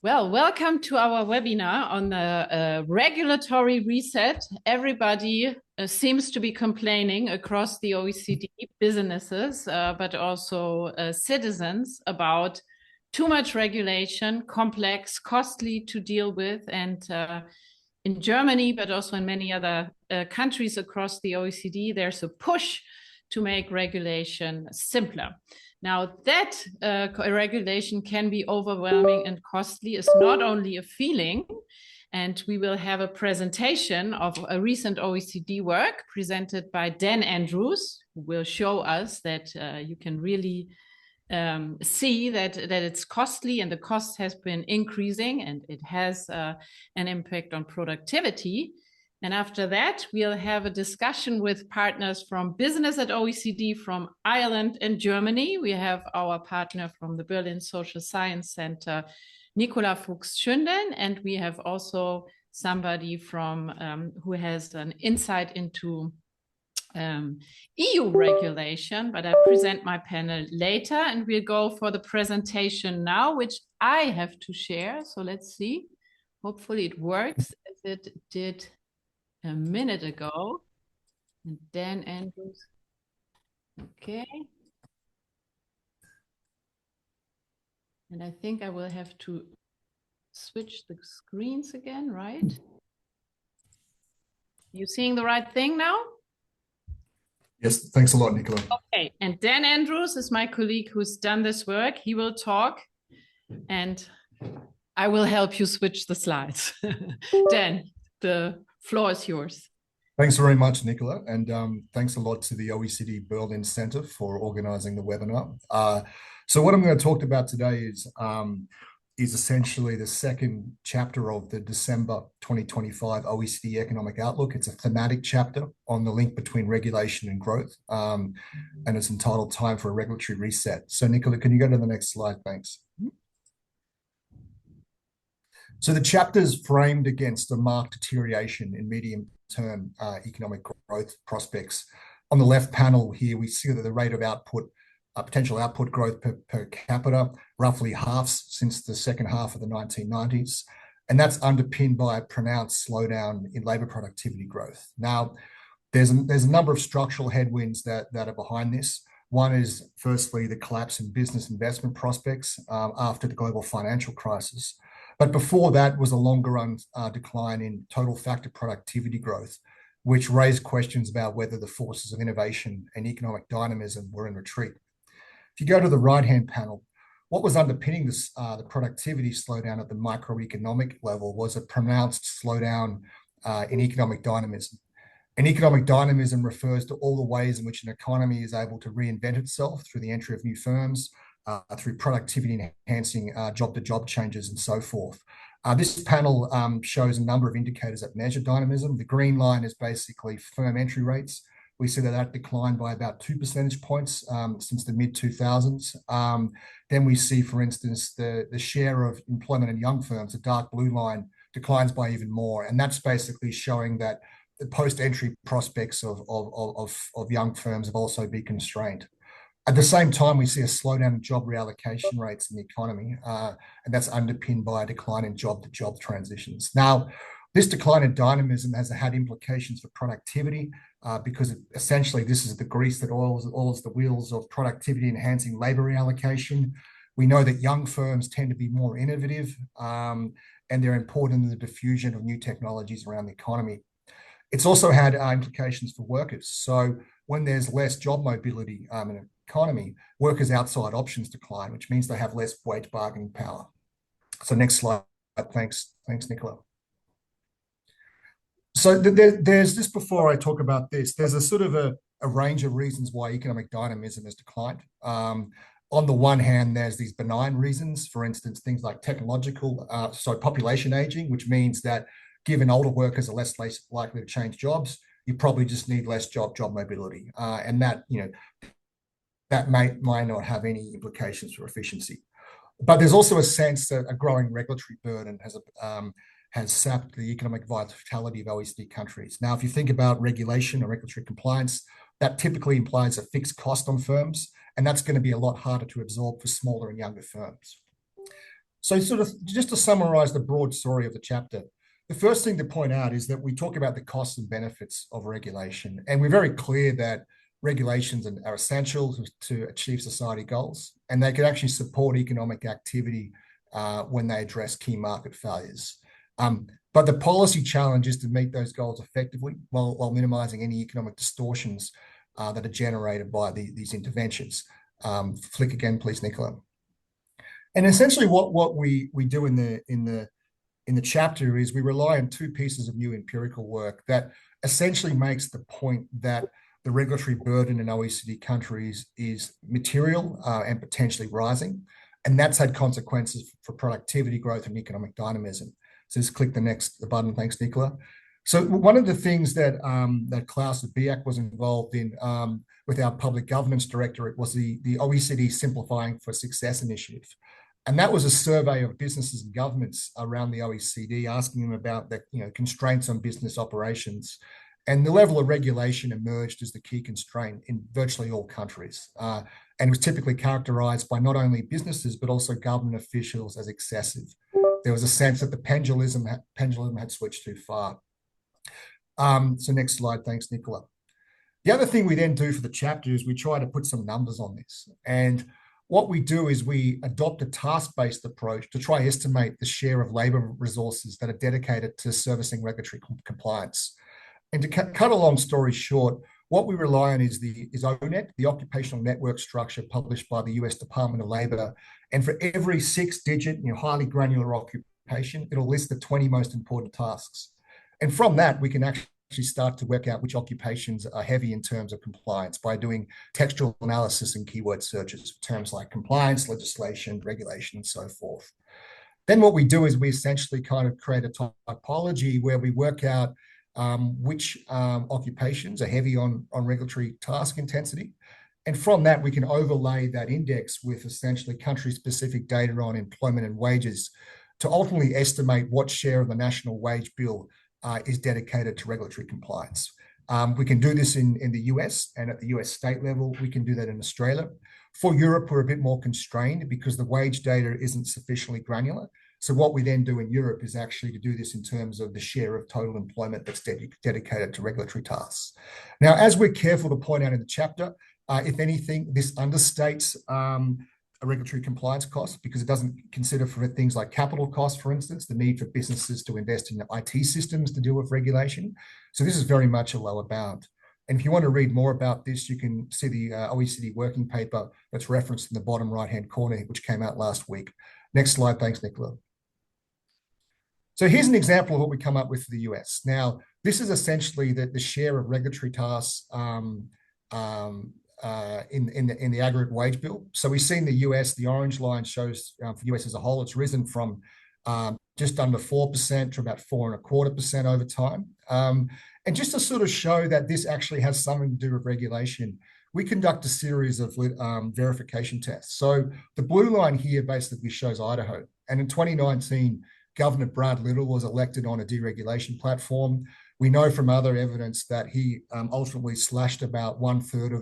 Well, welcome to our webinar on the regulatory reset. Everybody seems to be complaining across the OECD, businesses, but also citizens, about too much regulation, complex, costly to deal with. And in Germany, but also in many other countries across the OECD, there's a push to make regulation simpler. Now, that regulation can be overwhelming and costly is not only a feeling, and we will have a presentation of a recent OECD work presented by Dan Andrews, who will show us that you can really see that it's costly and the cost has been increasing and it has an impact on productivity. And after that, we'll have a discussion with partners from business at OECD, from Ireland and Germany. We have our partner from the Berlin Social Science Center, Nicola Fuchs-Schünden, and we have also somebody from who has an insight into EU regulation, but I present my panel later, and we'll go for the presentation now, which I have to share. So let's see. Hopefully it works as it did a minute ago. And Dan Andrews. Okay. And I think I will have to switch the screens again, right? You seeing the right thing now? Yes, thanks a lot, Nicola. Okay, and Dan Andrews is my colleague who's done this work. He will talk and I will help you switch the slides. Dan, the floor is yours. Thanks very much, Nicola, and thanks a lot to the OECD Berlin Center for organizing the webinar. So what I'm going to talk about today is essentially the second chapter of the December 2025 OECD Economic Outlook. It's a thematic chapter on the link between regulation and growth, and it's entitled Time for a Regulatory Reset. So Nicola, can you go to the next slide? Thanks. So the chapter is framed against a marked deterioration in medium-term economic growth prospects. On the left panel here, we see that the rate of output, potential output growth per capita, roughly halves since the second half of the 1990s. And that's underpinned by a pronounced slowdown in labour productivity growth. Now, there's a number of structural headwinds that are behind this. One is, firstly, the collapse in business investment prospects after the global financial crisis. But before that was a longer run decline in total factor productivity growth, which raised questions about whether the forces of innovation and economic dynamism were in retreat. If you go to the right-hand panel, what was underpinning this, the productivity slowdown at the microeconomic level was a pronounced slowdown in economic dynamism. And economic dynamism refers to all the ways in which an economy is able to reinvent itself through the entry of new firms, through productivity enhancing job-to-job changes and so forth. This panel shows a number of indicators that measure dynamism. The green line is basically firm entry rates. We see that declined by about 2 percentage points since the mid-2000s. Then we see, for instance, the share of employment in young firms, the dark blue line, declines by even more. And that's basically showing that the post-entry prospects of young firms have also been constrained. At the same time, we see a slowdown in job reallocation rates in the economy, and that's underpinned by a decline in job-to-job transitions. Now, this decline in dynamism has had implications for productivity because essentially this is the grease that oils the wheels of productivity-enhancing labour reallocation. We know that young firms tend to be more innovative and they're important in the diffusion of new technologies around the economy. It's also had implications for workers. So when there's less job mobility in an economy, workers' outside options decline, which means they have less wage bargaining power. So next slide. Thanks, Nicola. So there's just, before I talk about this, there's a sort of a range of reasons why economic dynamism has declined. On the one hand, there's these benign reasons, for instance, things like population aging, which means that given older workers are less likely to change jobs, you probably just need less job mobility, and that might not have any implications for efficiency. But there's also a sense that a growing regulatory burden has sapped the economic vitality of OECD countries. Now, if you think about regulation or regulatory compliance, that typically implies a fixed cost on firms, and that's going to be a lot harder to absorb for smaller and younger firms. So sort of just to summarize the broad story of the chapter, the first thing to point out is that we talk about the costs and benefits of regulation. And we're very clear that regulations are essential to achieve society goals, and they can actually support economic activity when they address key market failures. But the policy challenge is to meet those goals effectively while minimizing any economic distortions that are generated by these interventions. Flick again, please, Nicola. And essentially what we do in the chapter is we rely on two pieces of new empirical work that essentially makes the point that the regulatory burden in OECD countries is material and potentially rising. And that's had consequences for productivity growth and economic dynamism. So just click the button. Thanks, Nicola. So one of the things that that Klaus at BIAC was involved in with our public governance directorate was the OECD Simplifying for Success initiative. And that was a survey of businesses and governments around the OECD, asking them about the constraints on business operations. And the level of regulation emerged as the key constraint in virtually all countries. And was typically characterized by not only businesses, but also government officials as excessive. There was a sense that the pendulum had switched too far. So next slide, thanks, Nicola. The other thing we then do for the chapter is we try to put some numbers on this. And what we do is we adopt a task-based approach to try estimate the share of labour resources that are dedicated to servicing regulatory compliance. And to cut a long story short, what we rely on is ONET, the occupational network structure published by the US Department of Labour. And for every 6-digit, highly granular occupation, it'll list the 20 most important tasks. And from that, we can actually start to work out which occupations are heavy in terms of compliance by doing textual analysis and keyword searches for terms like compliance, legislation, regulation, and so forth. Then what we do is we essentially kind of create a typology where we work out which occupations are heavy on regulatory task intensity. And from that, we can overlay that index with essentially country-specific data on employment and wages to ultimately estimate what share of the national wage bill is dedicated to regulatory compliance. We can do this in the US and at the US state level. We can do that in Australia. For Europe, we're a bit more constrained because the wage data isn't sufficiently granular. So what we then do in Europe is actually to do this in terms of the share of total employment that's dedicated to regulatory tasks. Now, as we're careful to point out in the chapter, if anything, this understates a regulatory compliance cost because it doesn't consider for things like capital costs, for instance, the need for businesses to invest in IT systems to deal with regulation. So this is very much a lower bound. And if you want to read more about this, you can see the OECD working paper that's referenced in the bottom right-hand corner, which came out last week. Next slide, thanks, Nicola. So here's an example of what we come up with for the US. Now, this is essentially the share of regulatory tasks in the aggregate wage bill. So we see in the US, the orange line shows for the US as a whole, it's risen from just under 4% to about 4.25% over time. And just to sort of show that this actually has something to do with regulation, we conduct a series of verification tests. So the blue line here basically shows Idaho. And in 2019, Governor Brad Little was elected on a deregulation platform. We know from other evidence that he ultimately slashed about 1/3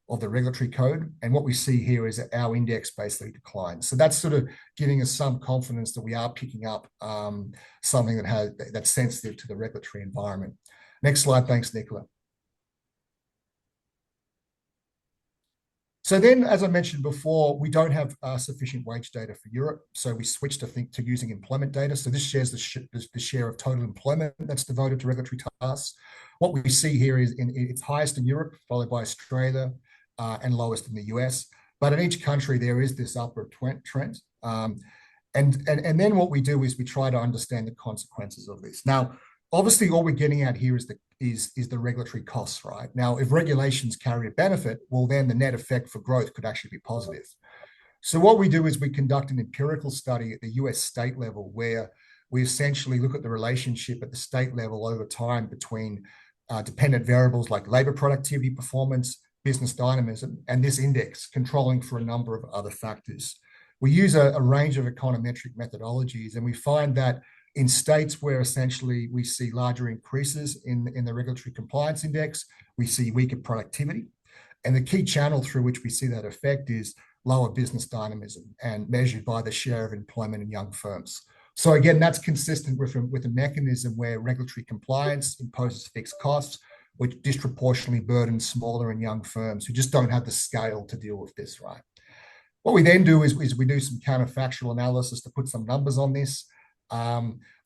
of the regulatory code. And what we see here is that our index basically declines. So that's sort of giving us some confidence that we are picking up something that's sensitive to the regulatory environment. Next slide, thanks, Nicola. So then, as I mentioned before, we don't have sufficient wage data for Europe. So we switched to using employment data. So this shares the share of total employment that's devoted to regulatory tasks. What we see here is it's highest in Europe, followed by Australia, and lowest in the US. But in each country, there is this upward trend. And then what we do is we try to understand the consequences of this. Now, obviously, all we're getting at here is the regulatory costs, right? Now, if regulations carry a benefit, well, then the net effect for growth could actually be positive. So what we do is we conduct an empirical study at the US state level where we essentially look at the relationship at the state level over time between dependent variables like labor productivity, performance, business dynamism, and this index controlling for a number of other factors. We use a range of econometric methodologies, and we find that in states where essentially we see larger increases in the regulatory compliance index, we see weaker productivity. And the key channel through which we see that effect is lower business dynamism and measured by the share of employment in young firms. So again, that's consistent with a mechanism where regulatory compliance imposes fixed costs, which disproportionately burden smaller and young firms who just don't have the scale to deal with this, right? What we then do is we do some counterfactual analysis to put some numbers on this.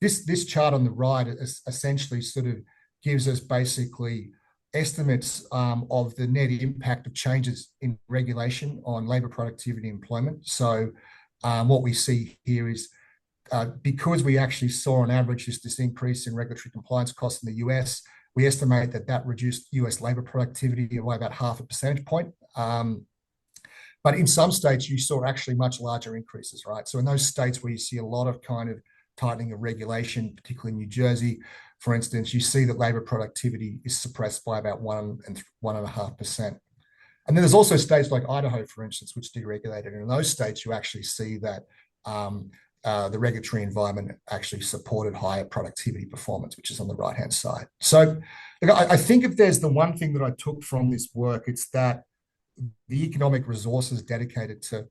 This chart on the right is essentially sort of gives us basically estimates of the net impact of changes in regulation on labour productivity and employment. So what we see here is because we actually saw on average this increase in regulatory compliance costs in the US, we estimate that reduced US labour productivity by about 0.5 percentage point. But in some states, you saw actually much larger increases, right? So in those states where you see a lot of kind of tightening of regulation, particularly in New Jersey, for instance, you see that labour productivity is suppressed by about 1.5%. And then there's also states like Idaho, for instance, which deregulated. And in those states, you actually see that the regulatory environment actually supported higher productivity performance, which is on the right-hand side. So I think if there's the one thing that I took from this work, it's that the economic resources dedicated to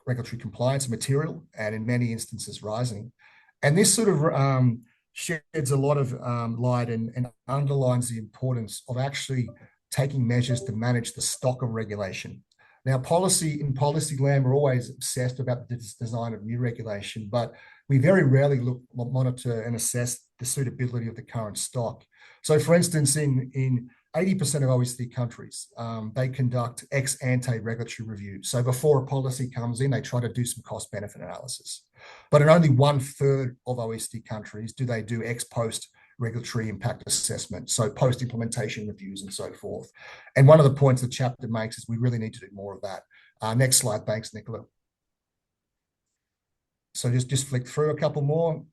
regulatory compliance are material and in many instances rising. And this sort of sheds a lot of light and underlines the importance of actually taking measures to manage the stock of regulation. Now, in policy land, we're always obsessed about the design of new regulation, but we very rarely monitor and assess the suitability of the current stock. So, for instance, in 80% of OECD countries, they conduct ex-ante regulatory review. So before a policy comes in, they try to do some cost-benefit analysis. But in only 1/3 of OECD countries do they do ex-post regulatory impact assessment, so post-implementation reviews and so forth. And one of the points the chapter makes is we really need to do more of that. Next slide, thanks, Nicola. So just flick through a couple more.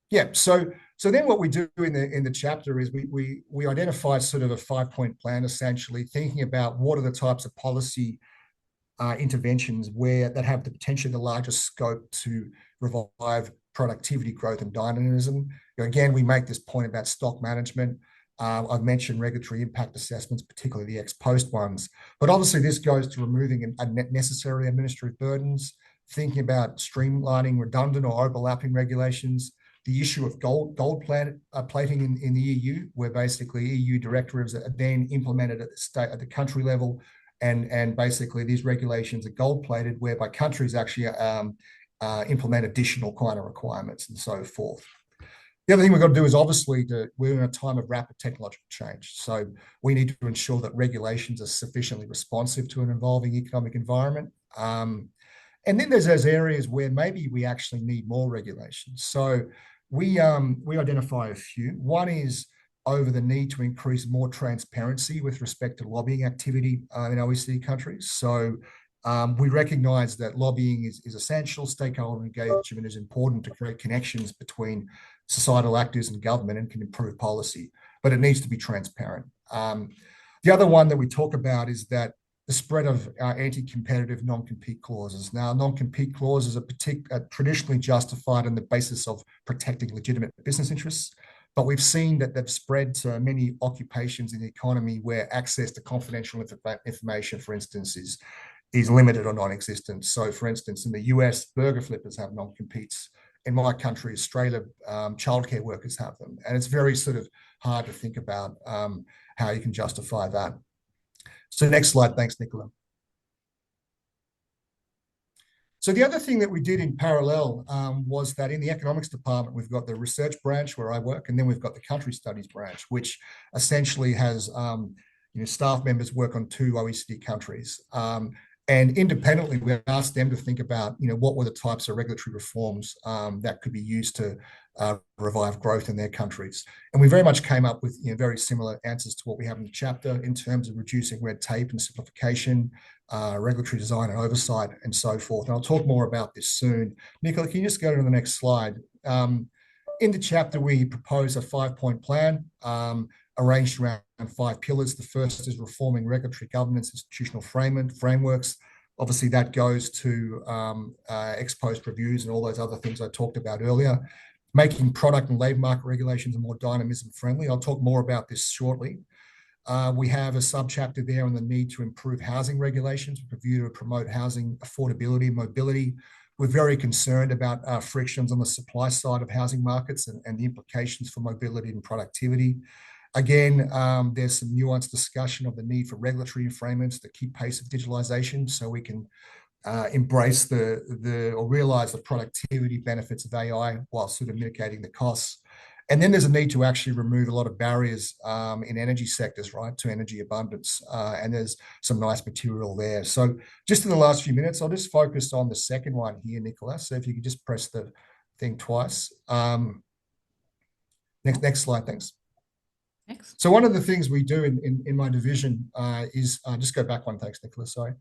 Yeah, so then what we do in the chapter is we identify sort of a 5-point plan, essentially thinking about what are the types of policy interventions that have the potentially the largest scope to revive productivity, growth, and dynamism. Again, we make this point about stock management. I've mentioned regulatory impact assessments, particularly the ex-post ones. But obviously, this goes to removing unnecessary administrative burdens, thinking about streamlining redundant or overlapping regulations, the issue of gold plating in the EU, where basically EU directives are then implemented at the country level, and basically these regulations are gold plated, whereby countries actually implement additional kind of requirements and so forth. The other thing we've got to do is obviously we're in a time of rapid technological change. So we need to ensure that regulations are sufficiently responsive to an evolving economic environment. And then there's those areas where maybe we actually need more regulations. So we identify a few. One is over the need to increase more transparency with respect to lobbying activity in OECD countries. So we recognize that lobbying is essential. Stakeholder engagement is important to create connections between societal actors and government and can improve policy, but it needs to be transparent. The other one that we talk about is that the spread of anti-competitive non-compete clauses. Now, non-compete clauses are traditionally justified on the basis of protecting legitimate business interests, but we've seen that they've spread to many occupations in the economy where access to confidential information, for instance, is limited or non-existent. So, for instance, in the US, burger flippers have non-competes. In my country, Australia, childcare workers have them. And it's very sort of hard to think about how you can justify that. So next slide, thanks, Nicola. So the other thing that we did in parallel was that in the economics department, we've got the research branch where I work, and then we've got the country studies branch, which essentially has staff members work on 2 OECD countries. And independently, we asked them to think about, what were the types of regulatory reforms that could be used to revive growth in their countries. And we very much came up with very similar answers to what we have in the chapter in terms of reducing red tape and simplification, regulatory design and oversight, and so forth. And I'll talk more about this soon. Nicola, can you just go to the next slide? In the chapter, we propose a 5-point plan arranged around 5 pillars. The first is reforming regulatory governance, institutional frameworks. Obviously, that goes to ex-post reviews and all those other things I talked about earlier. Making product and labour market regulations more dynamism friendly. I'll talk more about this shortly. We have a subchapter there on the need to improve housing regulations with a view to promote housing affordability and mobility. We're very concerned about frictions on the supply side of housing markets and the implications for mobility and productivity. Again, there's some nuanced discussion of the need for regulatory frameworks to keep pace of digitalisation so we can embrace or realize the productivity benefits of AI while sort of mitigating the costs. And then there's a need to actually remove a lot of barriers in energy sectors, right, to energy abundance. And there's some nice material there. So just in the last few minutes, I'll just focus on the second one here, Nicolas. So if you could just press the thing twice. Next slide, thanks. Next. So one of the things we do in my division is, just go back one, thanks, Nicolas, sorry,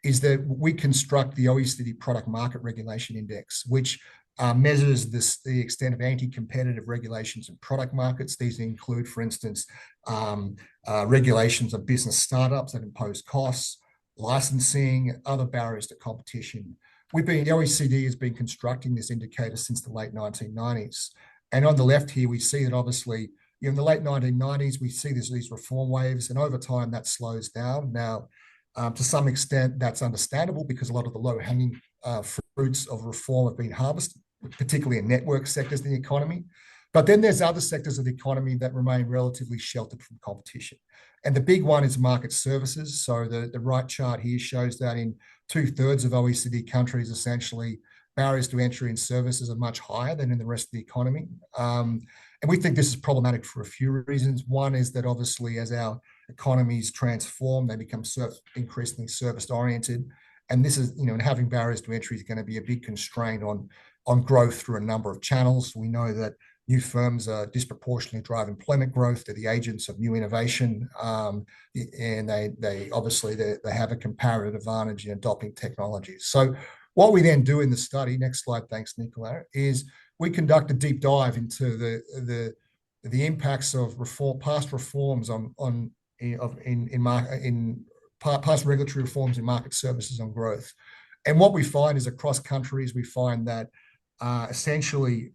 is that we construct the OECD Product Market Regulation Index, which measures the extent of anti-competitive regulations in product markets. These include, for instance, regulations of business startups that impose costs, licensing, other barriers to competition. The OECD has been constructing this indicator since the late 1990s. And on the left here, we see that obviously, in the late 1990s, we see these reform waves, and over time that slows down. Now, to some extent, that's understandable because a lot of the low-hanging fruits of reform have been harvested, particularly in network sectors of the economy. But then there's other sectors of the economy that remain relatively sheltered from competition. And the big one is market services. So the right chart here shows that in 2/3 of OECD countries, essentially, barriers to entry in services are much higher than in the rest of the economy. And we think this is problematic for a few reasons. One is that obviously as our economies transform, they become increasingly service-oriented. And this is, and having barriers to entry is going to be a big constraint on growth through a number of channels. We know that new firms disproportionately drive employment growth. They're the agents of new innovation. And they obviously have a comparative advantage in adopting technologies. So what we then do in the study, next slide, thanks, Nicola, is we conduct a deep dive into the impacts of past reforms past regulatory reforms in market services on growth. And what we find is across countries, we find that essentially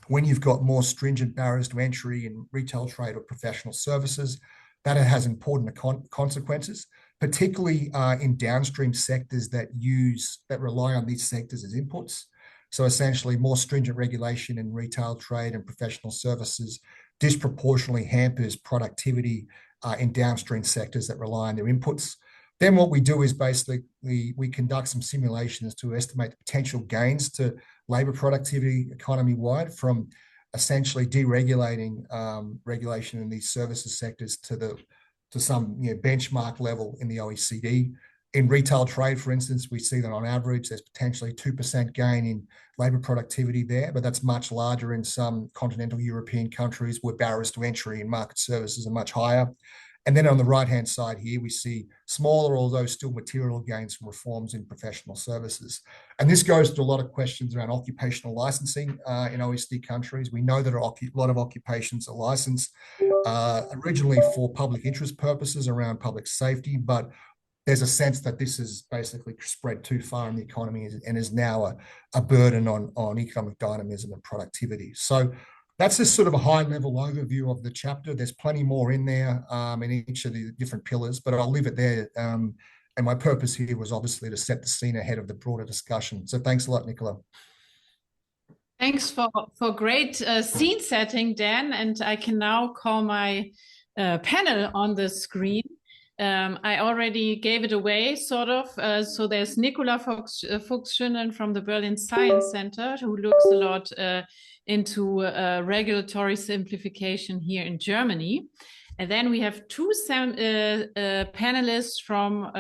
when you've got more stringent barriers to entry in retail trade or professional services, that has important consequences, particularly in downstream sectors that rely on these sectors as inputs. So essentially more stringent regulation in retail trade and professional services disproportionately hampers productivity in downstream sectors that rely on their inputs. Then what we do is basically we conduct some simulations to estimate the potential gains to labour productivity economy-wide from essentially deregulating regulation in these services sectors to some benchmark level in the OECD. In retail trade, for instance, we see that on average there's potentially 2% gain in labour productivity there, but that's much larger in some continental European countries where barriers to entry in market services are much higher. And then on the right-hand side here, we see smaller, although still material gains from reforms in professional services. And this goes to a lot of questions around occupational licensing in OECD countries. We know that a lot of occupations are licensed originally for public interest purposes around public safety, but there's a sense that this is basically spread too far in the economy and is now a burden on economic dynamism and productivity. So that's just sort of a high-level overview of the chapter. There's plenty more in there in each of the different pillars, but I'll leave it there. And my purpose here was obviously to set the scene ahead of the broader discussion. So thanks a lot, Nicola. Thanks for great scene setting, Dan. And I can now call my panel on the screen. I already gave it away, sort of. So there's Nicola Fuchs-Schünen from the Berlin Science Center, who looks a lot into regulatory simplification here in Germany. And then we have two panelists from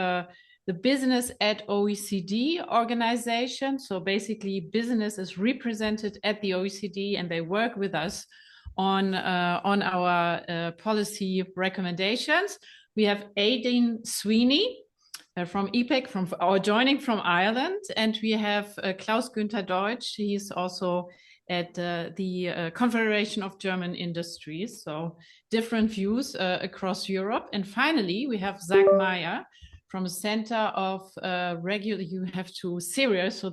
the Business at OECD organization. So basically, business is represented at the OECD, and they work with us on our policy recommendations. We have Aidan Sweeney from EPEC, joining from Ireland, and we have Klaus Günther Deutsch. He's also at the Confederation of German Industries, so different views across Europe. And finally, we have Zach Meyer from the Center of the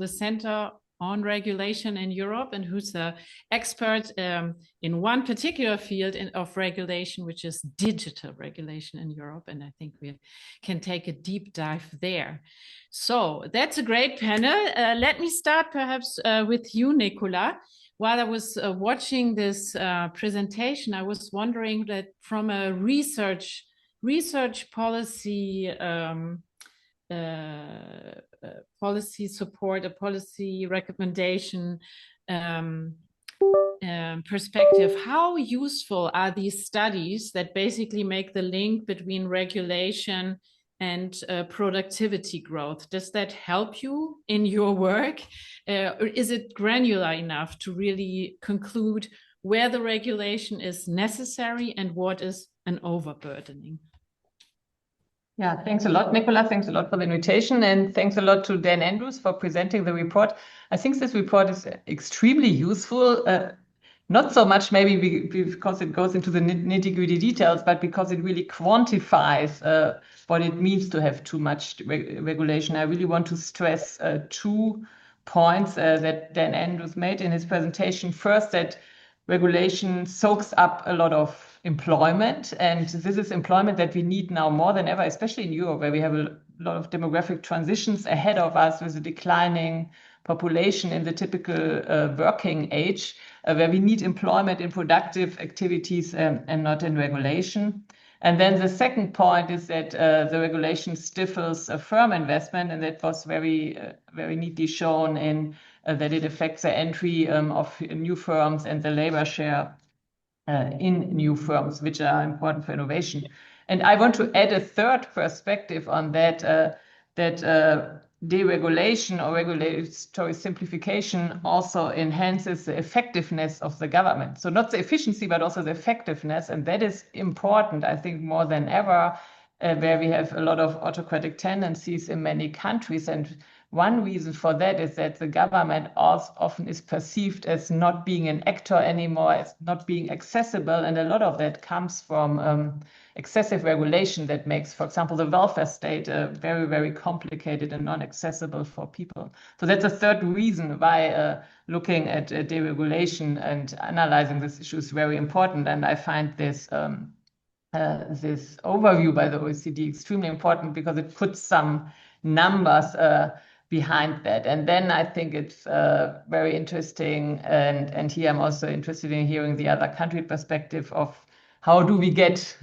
Center on regulation in Europe and who's an expert in one particular field of regulation, which is digital regulation in Europe. And I think we can take a deep dive there. So that's a great panel. Let me start perhaps with you, Nicola. While I was watching this presentation, I was wondering that from a research policy policy support, a policy recommendation perspective, how useful are these studies that basically make the link between regulation and productivity growth? Does that help you in your work? Or is it granular enough to really conclude where the regulation is necessary and what is an overburdening? Yeah, thanks a lot, Nicola. Thanks a lot for the invitation. And thanks a lot to Dan Andrews for presenting the report. I think this report is extremely useful. Not so much maybe because it goes into the nitty-gritty details, but because it really quantifies what it means to have too much regulation. I really want to stress 2 points that Dan Andrews made in his presentation. First, that regulation soaks up a lot of employment, and this is employment that we need now more than ever, especially in Europe, where we have a lot of demographic transitions ahead of us with a declining population in the typical working age, where we need employment in productive activities and not in regulation. And then the second point is that the regulation stifles firm investment, and that was very neatly shown in that it affects the entry of new firms and the labor share in new firms, which are important for innovation. And I want to add a third perspective on that, that deregulation or regulatory simplification also enhances the effectiveness of the government. So not the efficiency, but also the effectiveness. And that is important, I think, more than ever, where we have a lot of autocratic tendencies in many countries. And one reason for that is that the government often is perceived as not being an actor anymore, as not being accessible. And a lot of that comes from excessive regulation that makes, for example, the welfare state very, very complicated and non-accessible for people. So that's a third reason why looking at deregulation and analyzing this issue is very important. And I find this this overview by the OECD extremely important because it puts some numbers behind that. And then I think it's very interesting, and here I'm also interested in hearing the other country perspective of how do we get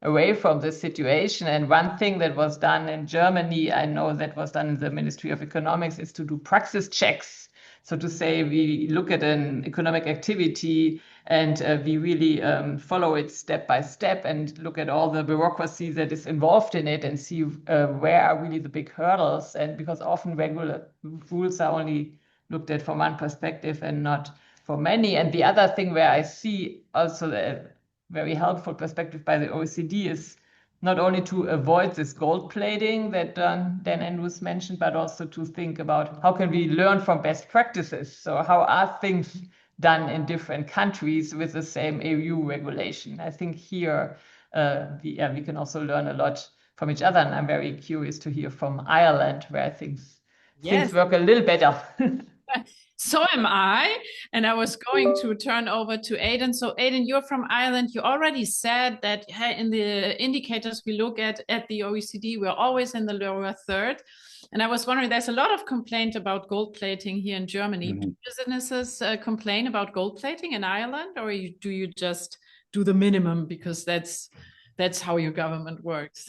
away from this situation. And one thing that was done in Germany, I know that was done in the Ministry of Economics, is to do praxis checks. So to say we look at an economic activity and we really follow it step by step and look at all the bureaucracy that is involved in it and see where are really the big hurdles. And because often regular rules are only looked at from one perspective and not for many. And the other thing where I see also a very helpful perspective by the OECD is not only to avoid this gold plating that Dan Andrews mentioned, but also to think about how can we learn from best practices. So how are things done in different countries with the same EU regulation? I think here we can also learn a lot from each other. And I'm very curious to hear from Ireland, where I think things work a little better. So am I. And I was going to turn over to Aidan. So Aidan, you're from Ireland. You already said that in the indicators we look at the OECD, we're always in the lower third. And I was wondering, there's a lot of complaint about gold plating here in Germany. Mm-hmm. Do businesses complain about gold plating in Ireland, or do you just do the minimum because that's how your government works?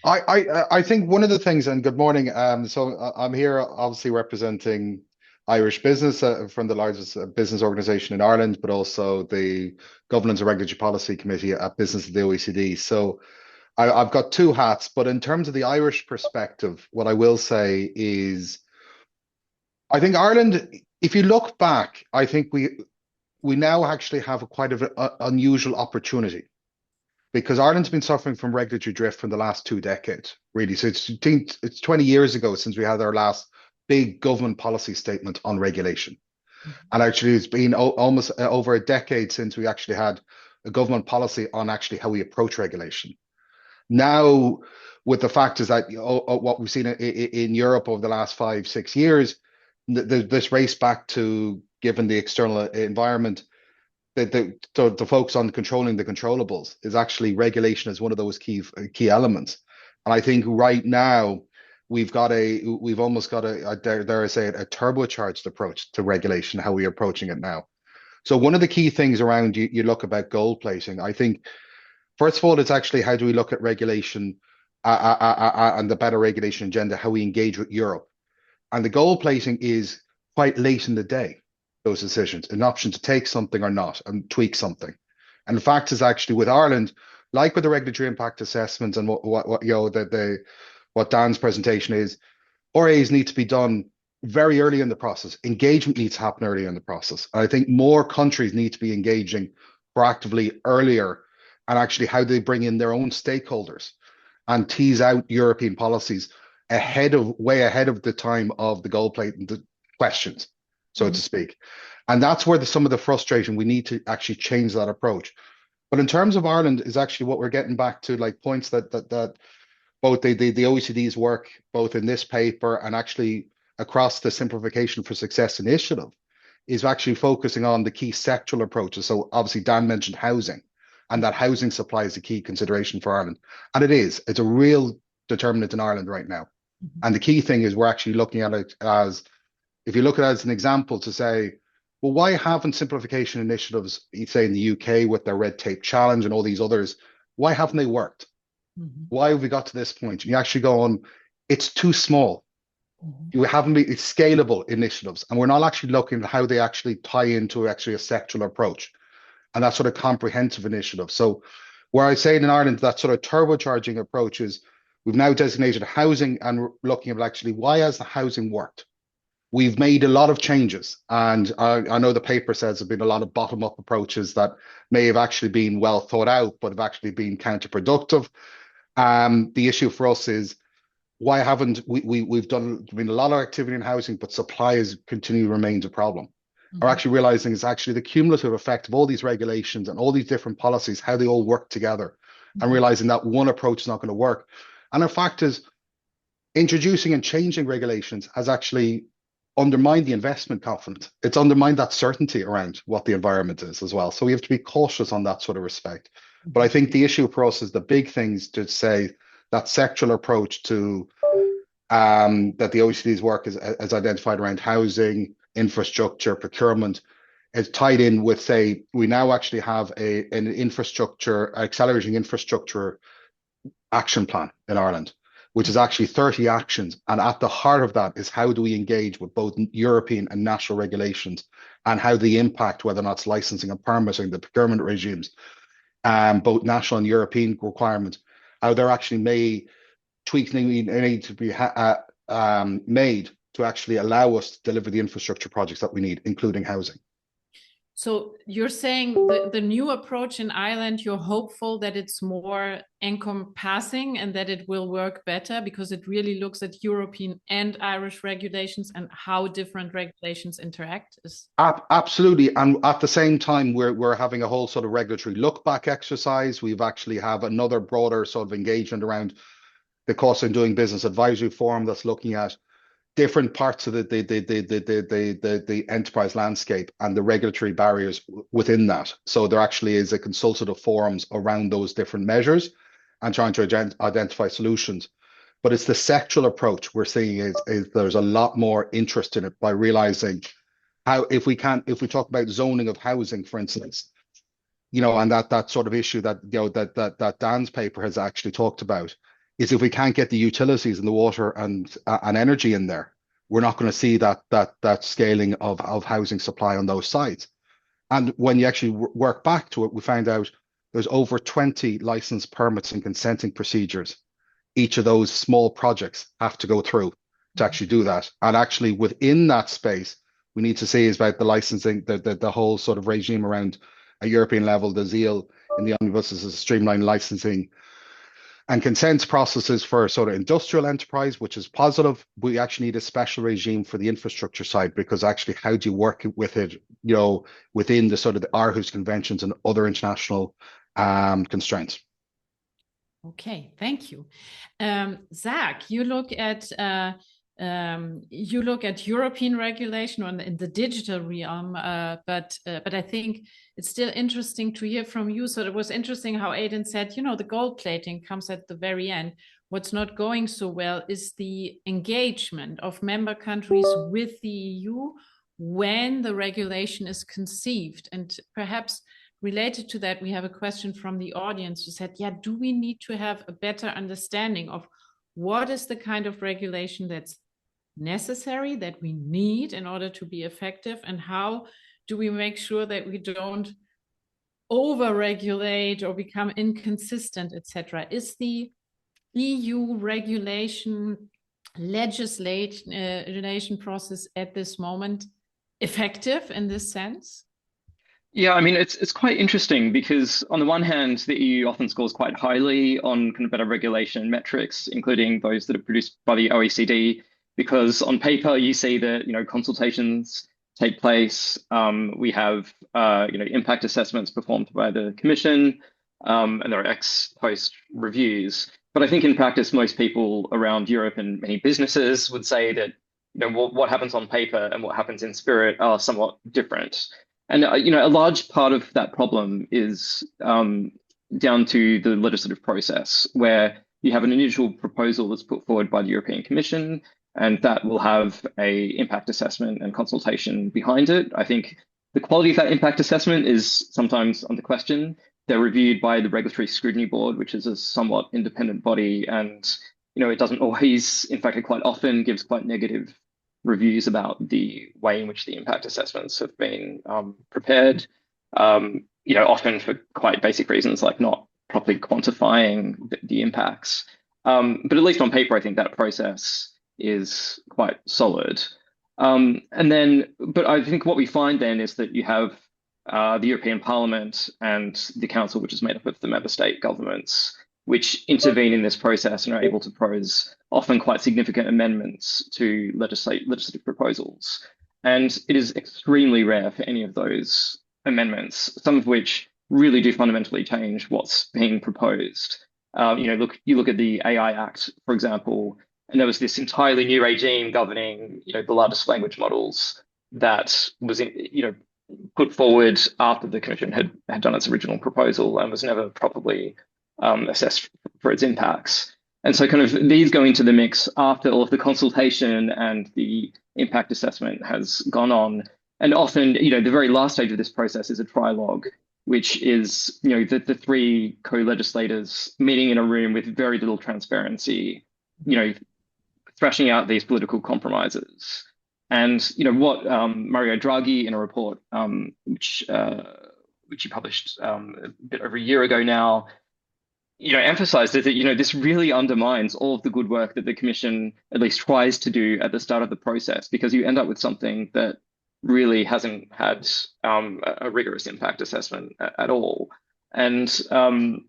I think one of the things, and good morning. So I'm here obviously representing Irish business from the largest business organization in Ireland, but also the Governance and Regulatory Policy Committee at Business of the OECD. So I've got 2 hats, but in terms of the Irish perspective, what I will say is, I think Ireland, if you look back, I think we now actually have quite an unusual opportunity, because Ireland's been suffering from regulatory drift for the last 2 decades, really. So it's 20 years ago since we had our last big government policy statement on regulation. And actually it's been almost over a decade since we actually had a government policy on actually how we approach regulation. Now, with the fact is that what we've seen in Europe over the last 5-6 years, this race back to, given the external environment, the focus on controlling the controllables is actually regulation is one of those key elements. And I think right now we've almost got dare I say it, a turbocharged approach to regulation, how we're approaching it now. So one of the key things around you look about gold plating, I think, first of all, it's actually how do we look at regulation and the better regulation agenda, how we engage with Europe. And the gold plating is quite late in the day, those decisions, an option to take something or not and tweak something. And the fact is actually with Ireland, like with the regulatory impact assessments and what Dan's presentation is, RAs need to be done very early in the process. Engagement needs to happen early in the process. And I think more countries need to be engaging proactively earlier, and actually how they bring in their own stakeholders and tease out European policies way ahead of the time of the gold plating questions, so to speak. And that's where some of the frustration, we need to actually change that approach. But in terms of Ireland is actually what we're getting back to, like points that both the OECD's work, both in this paper and actually across the Simplification for Success initiative, is actually focusing on the key sectoral approaches. So obviously Dan mentioned housing, and that housing supply is a key consideration for Ireland. And it's a real determinant in Ireland right now. And the key thing is we're actually looking at it as, if you look at it as an example to say, well, why haven't simplification initiatives, say in the UK with their red tape challenge and all these others, why haven't they worked? Why have we got to this point? And you actually go on, it's too small. You haven't been, it's scalable initiatives, and we're not actually looking at how they actually tie into actually a sectoral approach and that sort of comprehensive initiative. So where I say in Ireland, that sort of turbocharging approach is we've now designated housing and looking at actually why has the housing worked? We've made a lot of changes, and I know the paper says there have been a lot of bottom-up approaches that may have actually been well thought out, but have actually been counterproductive. The issue for us is why haven't we've done been a lot of activity in housing, but supply is continually remains a problem. Are actually realizing it's actually the cumulative effect of all these regulations and all these different policies, how they all work together, and realizing that one approach is not going to work. And the fact is, introducing and changing regulations has actually undermined the investment confidence. It's undermined that certainty around what the environment is as well. So we have to be cautious on that sort of respect. But I think the issue for us is the big things to say that sectoral approach to that the OECD's work has identified around housing, infrastructure, procurement, is tied in with, say, we now actually have an accelerating infrastructure action plan in Ireland, which is actually 30 actions. And at the heart of that is how do we engage with both European and national regulations and how they impact, whether or not it's licensing and permitting, the procurement regimes, both national and European requirements, how they're actually tweaks need to be made to actually allow us to deliver the infrastructure projects that we need, including housing. So you're saying the new approach in Ireland, you're hopeful that it's more encompassing and that it will work better because it really looks at European and Irish regulations and how different regulations interact? Absolutely. And at the same time, we're having a whole sort of regulatory look back exercise. We've actually have another broader sort of engagement around the Cost of Doing Business Advisory Forum that's looking at different parts of the enterprise landscape and the regulatory barriers within that. So there actually is a consultative forums around those different measures and trying to identify solutions. But it's the sectoral approach we're seeing is there's a lot more interest in it by realizing how if we talk about zoning of housing, for instance, and that sort of issue that that Dan's paper has actually talked about, is if we can't get the utilities and the water and energy in there, we're not going to see that scaling of housing supply on those sites. And when you actually work back to it, we find out there's over 20 license permits and consenting procedures. Each of those small projects have to go through to actually do that. And actually within that space, we need to see is about the licensing, the whole sort of regime around a European level, the zeal in the omnibuses is streamlined licensing and consent processes for sort of industrial enterprise, which is positive. We actually need a special regime for the infrastructure side, because actually how do you work with it, within the sort of the Aarhus conventions and other international constraints. Okay, thank you. Zach, you look at You look at European regulation in the digital realm, but I think it's still interesting to hear from you. So it was interesting how Aidan said, you know, the gold plating comes at the very end. What's not going so well is the engagement of member countries with the EU when the regulation is conceived. And perhaps related to that, we have a question from the audience who said, yeah, do we need to have a better understanding of what is the kind of regulation that's necessary, that we need in order to be effective, and how do we make sure that we don't over-regulate or become inconsistent, etc.? Is the EU regulation legislation process at this moment effective in this sense? Yeah, I mean, it's quite interesting because on the one hand, the EU often scores quite highly on kind of better regulation metrics, including those that are produced by the OECD, because on paper you see that, you know, consultations take place. We have, you know, impact assessments performed by the Commission, and there are ex post reviews. But I think in practice, most people around Europe and many businesses would say that, you know, what happens on paper and what happens in spirit are somewhat different. And, you know, a large part of that problem is down to the legislative process, where you have an initial proposal that's put forward by the European Commission, and that will have a impact assessment and consultation behind it. I think the quality of that impact assessment is sometimes under question. They're reviewed by the Regulatory Scrutiny Board, which is a somewhat independent body, and, you know, it doesn't always, in fact, it quite often gives quite negative reviews about the way in which the impact assessments have been prepared, you know, often for quite basic reasons like not properly quantifying the impacts. But at least on paper, I think that process is quite solid. But I think what we find then is that you have the European Parliament and the Council, which is made up of the member state governments, which intervene in this process and are able to propose often quite significant amendments to legislative proposals. And it is extremely rare for any of those amendments, some of which really do fundamentally change what's being proposed. You know, you look at the AI Act, for example, and there was this entirely new regime governing, you know, the largest language models that was, you know, put forward after the Commission had done its original proposal and was never properly assessed for its impacts. And so kind of these go into the mix after all of the consultation and the impact assessment has gone on. And often, you know, the very last stage of this process is a trilogue, which is, you know, the three co-legislators meeting in a room with very little transparency, you know, thrashing out these political compromises. And, you know, what Mario Draghi in a report, which he published a bit over a year ago now, you know, emphasized is that, you know, this really undermines all of the good work that the Commission at least tries to do at the start of the process, because you end up with something that really hasn't had a rigorous impact assessment at all. And so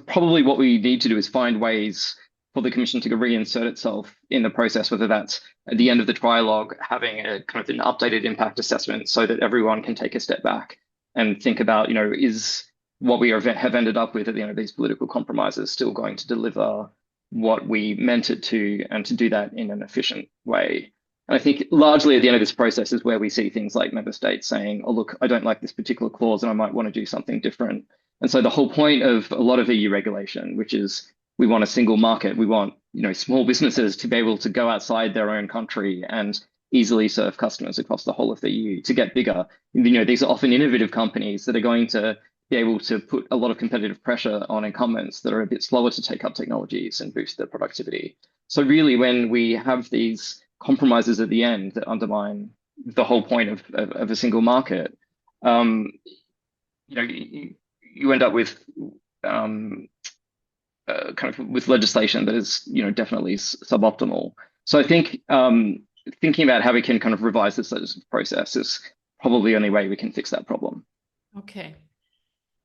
probably what we need to do is find ways for the Commission to reinsert itself in the process, whether that's at the end of the trilogue, having a kind of an updated impact assessment so that everyone can take a step back and think about, you know, is what we have ended up with at the end of these political compromises still going to deliver what we meant it to, and to do that in an efficient way. And I think largely at the end of this process is where we see things like member states saying, oh, look, I don't like this particular clause and I might want to do something different. And so the whole point of a lot of EU regulation, which is we want a single market, we want, you know, small businesses to be able to go outside their own country and easily serve customers across the whole of the EU to get bigger. You know, these are often innovative companies that are going to be able to put a lot of competitive pressure on incumbents that are a bit slower to take up technologies and boost their productivity. So really, when we have these compromises at the end that undermine the whole point of a single market, you know, you end up with kind of with legislation that is, you know, definitely suboptimal. So I think thinking about how we can kind of revise this legislative process is probably the only way we can fix that problem. Okay.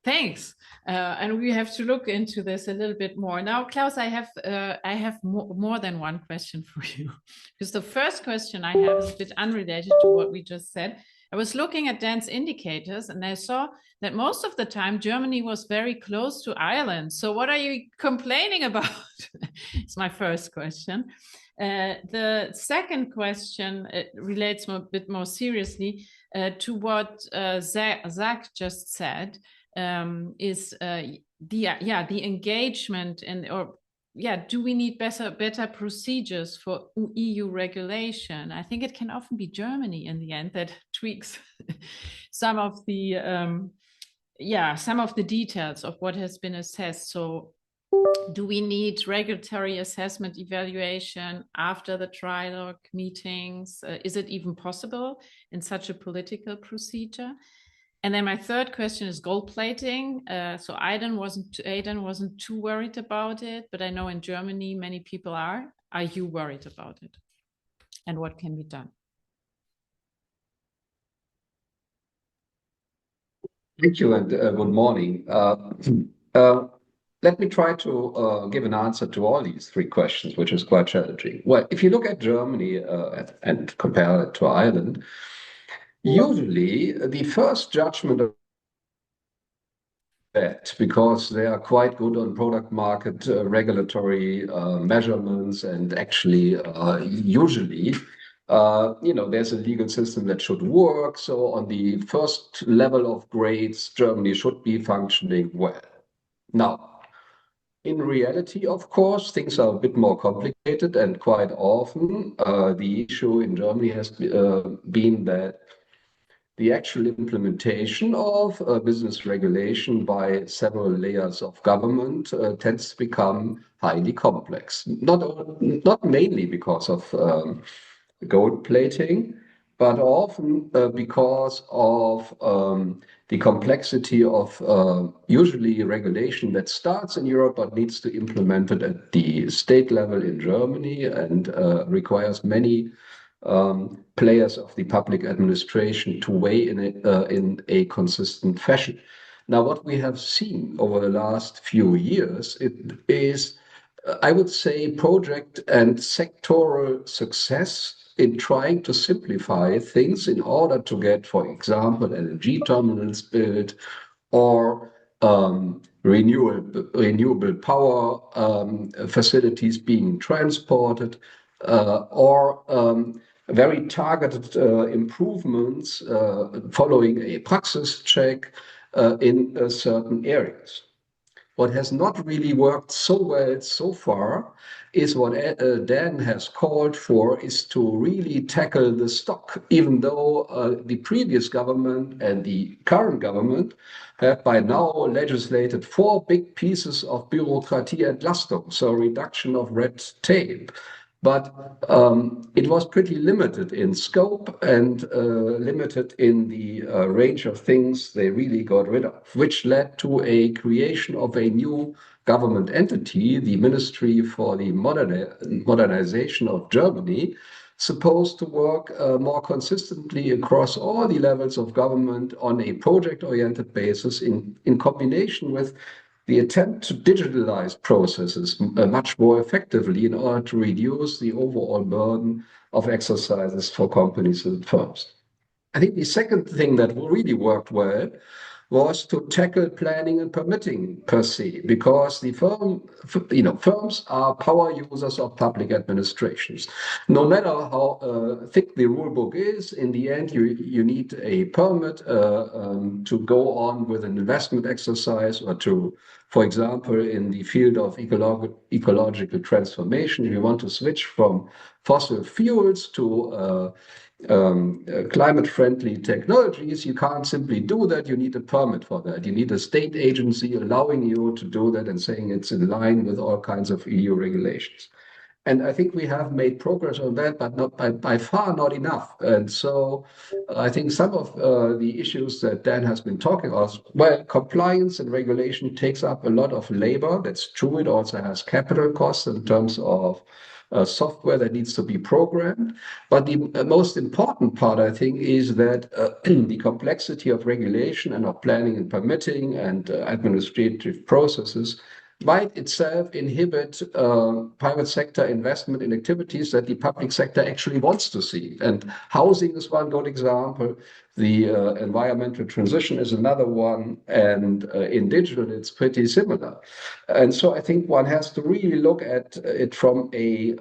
Thanks. And we have to look into this a little bit more. Now, Klaus, I have more than one question for you, because the first question I have is a bit unrelated to what we just said. I was looking at Dan's indicators and I saw that most of the time Germany was very close to Ireland. So what are you complaining about? It's my first question. The second question relates a bit more seriously to what Zach just said, is the engagement do we need better procedures for EU regulation? I think it can often be Germany in the end that tweaks some of the details of what has been assessed. So do we need regulatory assessment evaluation after the trilogue meetings? Is it even possible in such a political procedure? And then my third question is gold plating. So Aidan wasn't too worried about it, but I know in Germany many people are. Are you worried about it? And what can be done? Thank you and good morning. Let me try to give an answer to all these three questions, which is quite challenging. Well, if you look at Germany and compare it to Ireland, usually the first judgment of that, because they are quite good on product market regulatory measurements, and actually usually there's a legal system that should work. So on the first level of grades, Germany should be functioning well. Now, in reality, of course, things are a bit more complicated, and quite often the issue in Germany has been that the actual implementation of business regulation by several layers of government tends to become highly complex. Not mainly because of gold plating, but often because of the complexity of usually regulation that starts in Europe but needs to implement it at the state level in Germany, and requires many players of the public administration to weigh in a consistent fashion. Now, what we have seen over the last few years, it is, I would say, project and sectoral success in trying to simplify things in order to get, for example, LNG terminals built, or renewable power facilities being transported, or very targeted improvements following a praxis check in certain areas. What has not really worked so well so far is what Dan has called for, is to really tackle the stock, even though the previous government and the current government have by now legislated 4 big pieces of Bürokratieentlastung, so reduction of red tape. But it was pretty limited in scope and limited in the range of things they really got rid of, which led to a creation of a new government entity, the Ministry for the Modernization of Germany, supposed to work more consistently across all the levels of government on a project-oriented basis in combination with the attempt to digitalize processes much more effectively in order to reduce the overall burden of exercises for companies and firms. I think the second thing that really worked well was to tackle planning and permitting per se, because the firms are power users of public administrations. No matter how thick the rule book is, in the end, you need a permit to go on with an investment exercise, or to, for example, in the field of ecological transformation, if you want to switch from fossil fuels to climate-friendly technologies, you can't simply do that. You need a permit for that. You need a state agency allowing you to do that and saying it's in line with all kinds of EU regulations. And I think we have made progress on that, but not by far not enough. And so I think some of the issues that Dan has been talking about, well, compliance and regulation takes up a lot of labor. That's true. It also has capital costs in terms of software that needs to be programmed. But the most important part, I think, is that the complexity of regulation and of planning and permitting and administrative processes might itself inhibit private sector investment in activities that the public sector actually wants to see. And housing is one good example. The environmental transition is another one. And in digital, it's pretty similar. And so I think one has to really look at it from a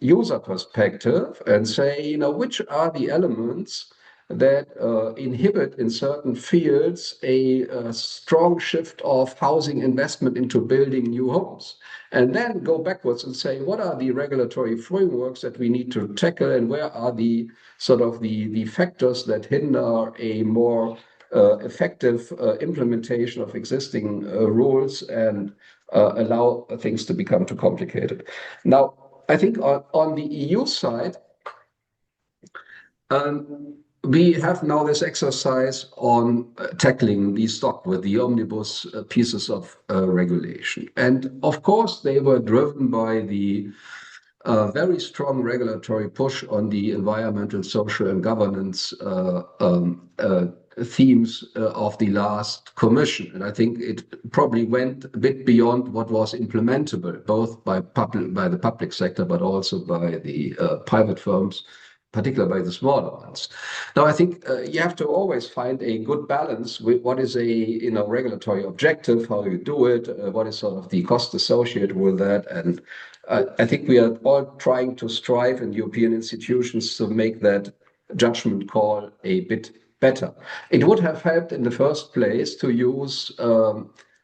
user perspective and say, you know, which are the elements that inhibit in certain fields a strong shift of housing investment into building new homes. And then go backwards and say, what are the regulatory frameworks that we need to tackle, and where are the sort of the factors that hinder a more effective implementation of existing rules and allow things to become too complicated. Now, I think on the EU side, we have now this exercise on tackling the stock with the omnibus pieces of regulation. And of course, they were driven by the very strong regulatory push on the environmental, social, and governance themes of the last commission. And I think it probably went a bit beyond what was implementable, both by the public sector, but also by the private firms, particularly by the smaller ones. Now, I think you have to always find a good balance with what is a regulatory objective, how you do it, what is sort of the cost associated with that. And I think we are all trying to strive in European institutions to make that judgment call a bit better. It would have helped in the first place to use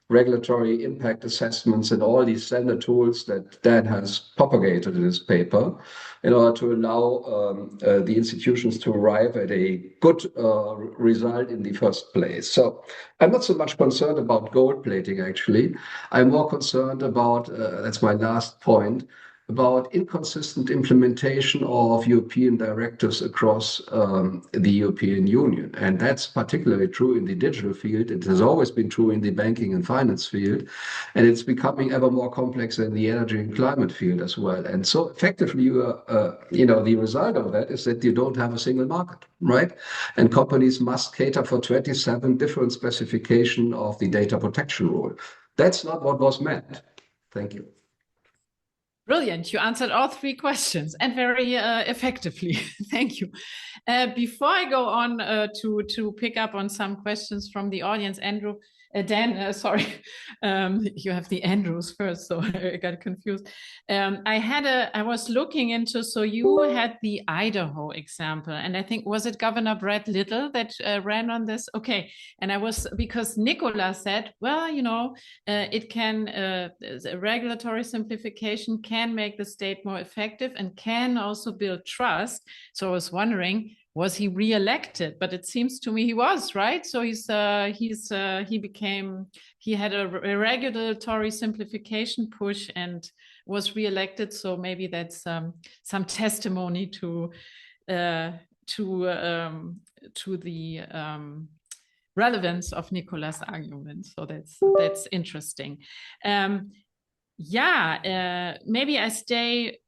regulatory impact assessments and all these standard tools that Dan has propagated in his paper in order to allow the institutions to arrive at a good result in the first place. So I'm not so much concerned about gold plating, actually. I'm more concerned about, that's my last point, about inconsistent implementation of European directives across the European Union. And that's particularly true in the digital field. It has always been true in the banking and finance field. And it's becoming ever more complex in the energy and climate field as well. And so effectively, the result of that is that you don't have a single market, right? And companies must cater for 27 different specifications of the data protection rule. That's not what was meant. Thank you. Brilliant. You answered all three questions and very effectively. Thank you. Before I go on to pick up on some questions from the audience, Dan, sorry, you have the Andrews first, so I got confused. I was looking into, so you had the Idaho example, and I think, was it Governor Brett Little that ran on this? Okay, and because Nicola said, well, it can, regulatory simplification can make the state more effective and can also build trust. So I was wondering, was he re-elected? But it seems to me he was, right? So he had a regulatory simplification push and was re-elected. So maybe that's some testimony to the relevance of Nicola's argument. So that's interesting. Maybe I stay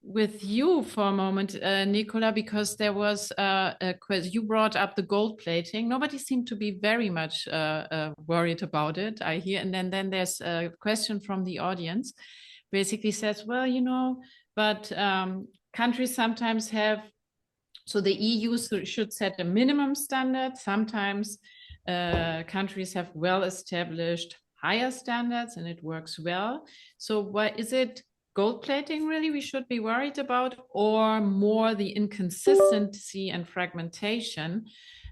with you for a moment, Nicola, because there was a question. You brought up the gold plating. Nobody seemed to be very much worried about it, I hear. And then there's a question from the audience, basically says, well, but countries sometimes have, so the EU should set a minimum standard. Sometimes countries have well-established higher standards and it works well. So what is it? Gold plating really we should be worried about, or more the inconsistency and fragmentation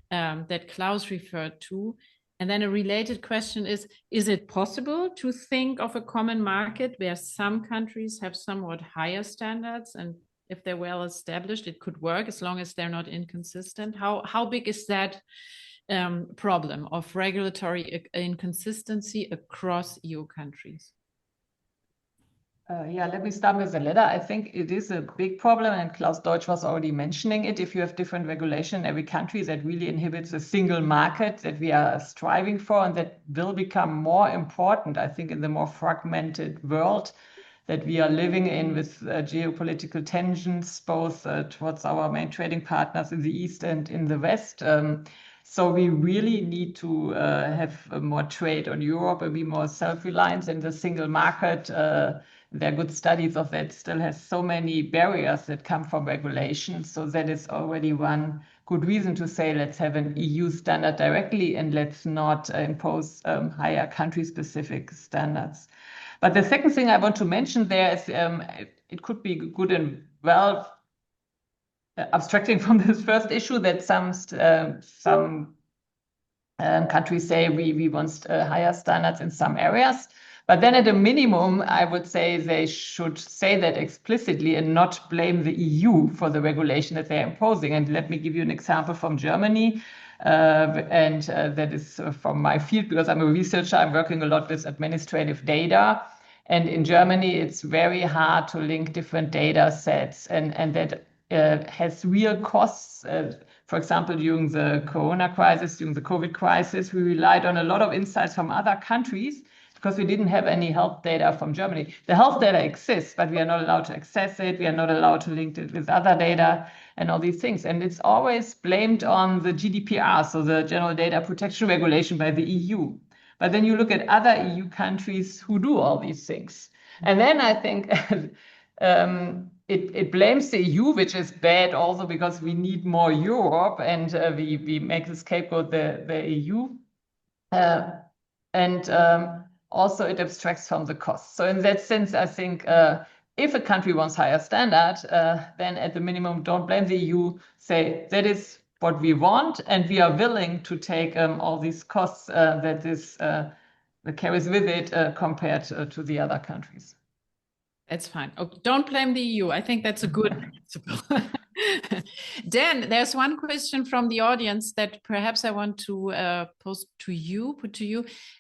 that Klaus referred to? And then a related question is it possible to think of a common market where some countries have somewhat higher standards, and if they're well established, it could work as long as they're not inconsistent? How big is that problem of regulatory inconsistency across EU countries? Let me start with the latter. I think it is a big problem, and Klaus Deutsch was already mentioning it. If you have different regulation in every country, that really inhibits a single market that we are striving for, and that will become more important, I think, in the more fragmented world that we are living in, with geopolitical tensions, both towards our main trading partners in the East and in the West. So we really need to have more trade on Europe and be more self-reliant in the single market. There are good studies of that, still has so many barriers that come from regulation. So that is already one good reason to say, let's have an EU standard directly and let's not impose higher country-specific standards. But the second thing I want to mention there is it could be good and well, abstracting from this first issue, that some countries say we want higher standards in some areas. But then at a minimum, I would say they should say that explicitly and not blame the EU for the regulation that they're imposing. And let me give you an example from Germany. That is from my field, because I'm a researcher. I'm working a lot with administrative data. And in Germany, it's very hard to link different data sets. And that has real costs. For example, during the Corona crisis, during the COVID crisis, we relied on a lot of insights from other countries because we didn't have any health data from Germany. The health data exists, but we are not allowed to access it. We are not allowed to link it with other data and all these things. And it's always blamed on the GDPR, so the General Data Protection Regulation by the EU. But then you look at other EU countries who do all these things. And then I think it blames the EU, which is bad also because we need more Europe, and we make the scapegoat the EU. Also it abstracts from the cost. So in that sense, I think if a country wants higher standard, then at the minimum, don't blame the EU. Say that is what we want, and we are willing to take all these costs that this carries with it compared to the other countries. That's fine. Oh, don't blame the EU. I think that's a good principle. Dan, there's one question from the audience that perhaps I want to put to you.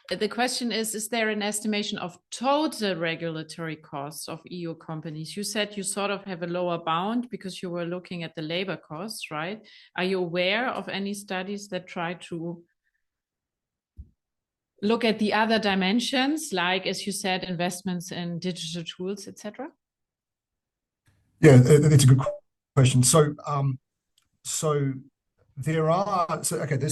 The question is there an estimation of total regulatory costs of EU companies? You said you sort of have a lower bound because you were looking at the labor costs, right? Are you aware of any studies that try to look at the other dimensions, like, as you said, investments in digital tools, etc.? Yeah, that's a good question. There's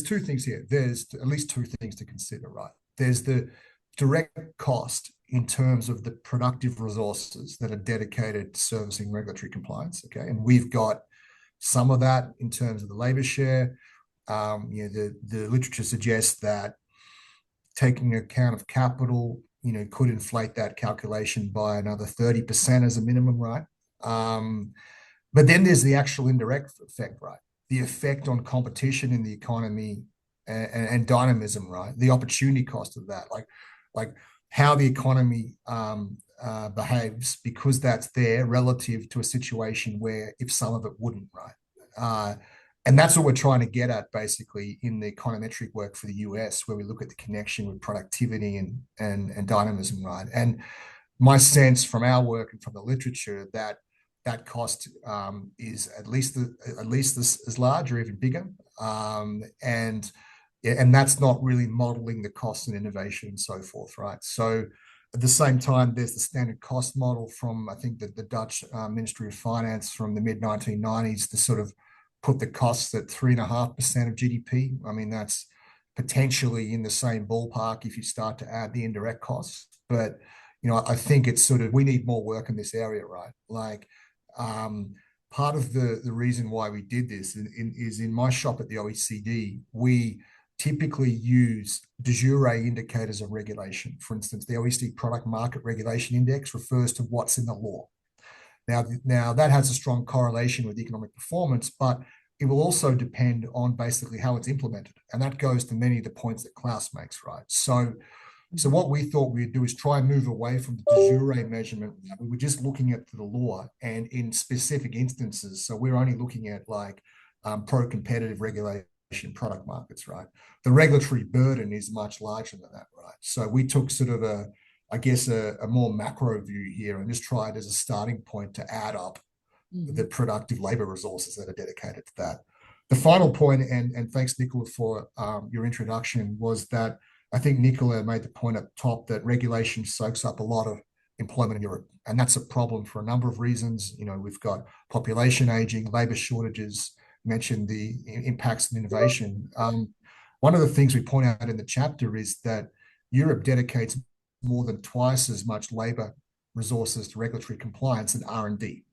two things here. There's at least two things to consider, right? There's the direct cost in terms of the productive resources that are dedicated to servicing regulatory compliance, okay? And we've got some of that in terms of the labor share. The literature suggests that taking account of capital, could inflate that calculation by another 30% as a minimum, right? But then there's the actual indirect effect, right? The effect on competition in the economy and dynamism, right? The opportunity cost of that, like how the economy behaves, because that's there relative to a situation where if some of it wouldn't, right? And that's what we're trying to get at basically in the econometric work for the US, where we look at the connection with productivity and dynamism, right? And my sense from our work and from the literature that cost is at least as large or even bigger, and that's not really modeling the cost and innovation and so forth, right? So at the same time, there's the standard cost model from I think the Dutch Ministry of Finance from the mid-1990s to sort of put the costs at 3.5% of GDP. I mean, that's potentially in the same ballpark if you start to add the indirect costs. But I think it's sort of, we need more work in this area, right? Like, part of the reason why we did this is in my shop at the OECD, we typically use de jure indicators of regulation. For instance, the OECD Product Market Regulation Index refers to what's in the law. Now that has a strong correlation with economic performance, but it will also depend on basically how it's implemented. And that goes to many of the points that Klaus makes, right? So what we thought we'd do is try and move away from the de jure measurement. We were just looking at the law and in specific instances. So we're only looking at like pro-competitive regulation product markets, right? The regulatory burden is much larger than that, right? So we took sort of a more macro view here and just tried as a starting point to add up the productive labor resources that are dedicated to that. The final point, and thanks, Nicola, for your introduction, was that I think Nicola made the point at the top that regulation soaks up a lot of employment in Europe. And that's a problem for a number of reasons. We've got population aging, labor shortages, mentioned the impacts of innovation. One of the things we point out in the chapter is that Europe dedicates more than twice as much labour resources to regulatory compliance and R&D.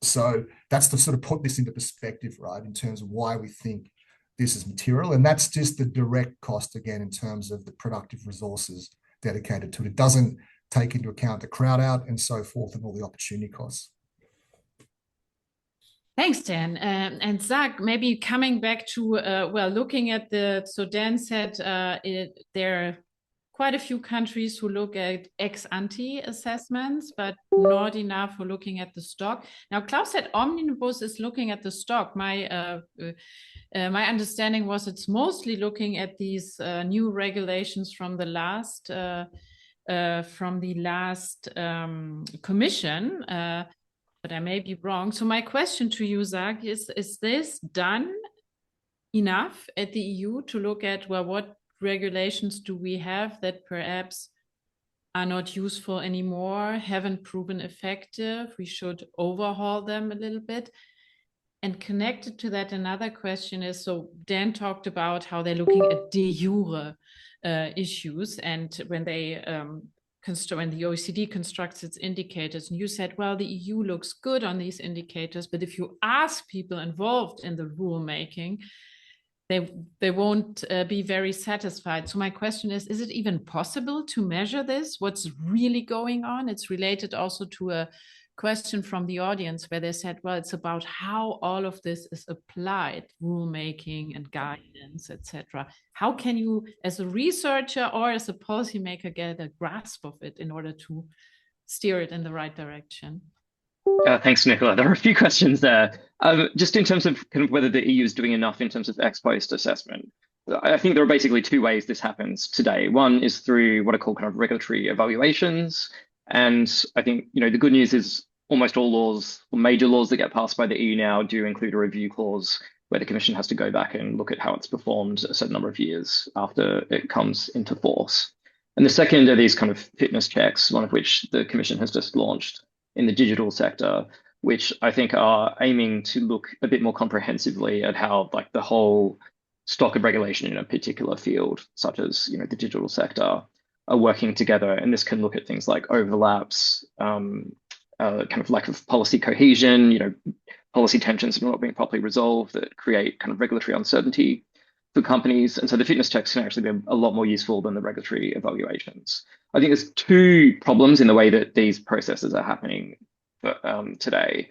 So that's to sort of put this into perspective, right, in terms of why we think this is material. And that's just the direct cost, again, in terms of the productive resources dedicated to it. It doesn't take into account the crowd out and so forth and all the opportunity costs. Thanks, Dan. And Zach, maybe coming back to, well, looking at so Dan said there are quite a few countries who look at ex-ante assessments, but not enough for looking at the stock. Now, Klaus said Omnibus is looking at the stock. My understanding was it's mostly looking at these new regulations from the last commission, but I may be wrong. So my question to you, Zach, is this done enough at the EU to look at, well, what regulations do we have that perhaps are not useful anymore, haven't proven effective? We should overhaul them a little bit. And connected to that, another question is, so Dan talked about how they're looking at de jure issues, and when they when the OECD constructs its indicators, and you said, well, the EU looks good on these indicators, but if you ask people involved in the rulemaking, they won't be very satisfied. So my question is it even possible to measure this? What's really going on? It's related also to a question from the audience where they said, well, it's about how all of this is applied, rulemaking and guidance, etc. How can you, as a researcher or as a policymaker, get a grasp of it in order to steer it in the right direction? Thanks, Nicola. There are a few questions there. Just in terms of kind of whether the EU is doing enough in terms of ex post assessment, I think there are basically two ways this happens today. One is through what are called kind of regulatory evaluations. And I think, you know, the good news is almost all laws or major laws that get passed by the EU now do include a review clause where the Commission has to go back and look at how it's performed a certain number of years after it comes into force. And the second are these kind of fitness checks, one of which the Commission has just launched in the digital sector, which I think are aiming to look a bit more comprehensively at how like the whole stock of regulation in a particular field, such as, you know, the digital sector, are working together. And this can look at things like overlaps, kind of lack of policy cohesion, you know, policy tensions not being properly resolved that create kind of regulatory uncertainty for companies. And so the fitness checks can actually be a lot more useful than the regulatory evaluations. I think there's two problems in the way that these processes are happening today.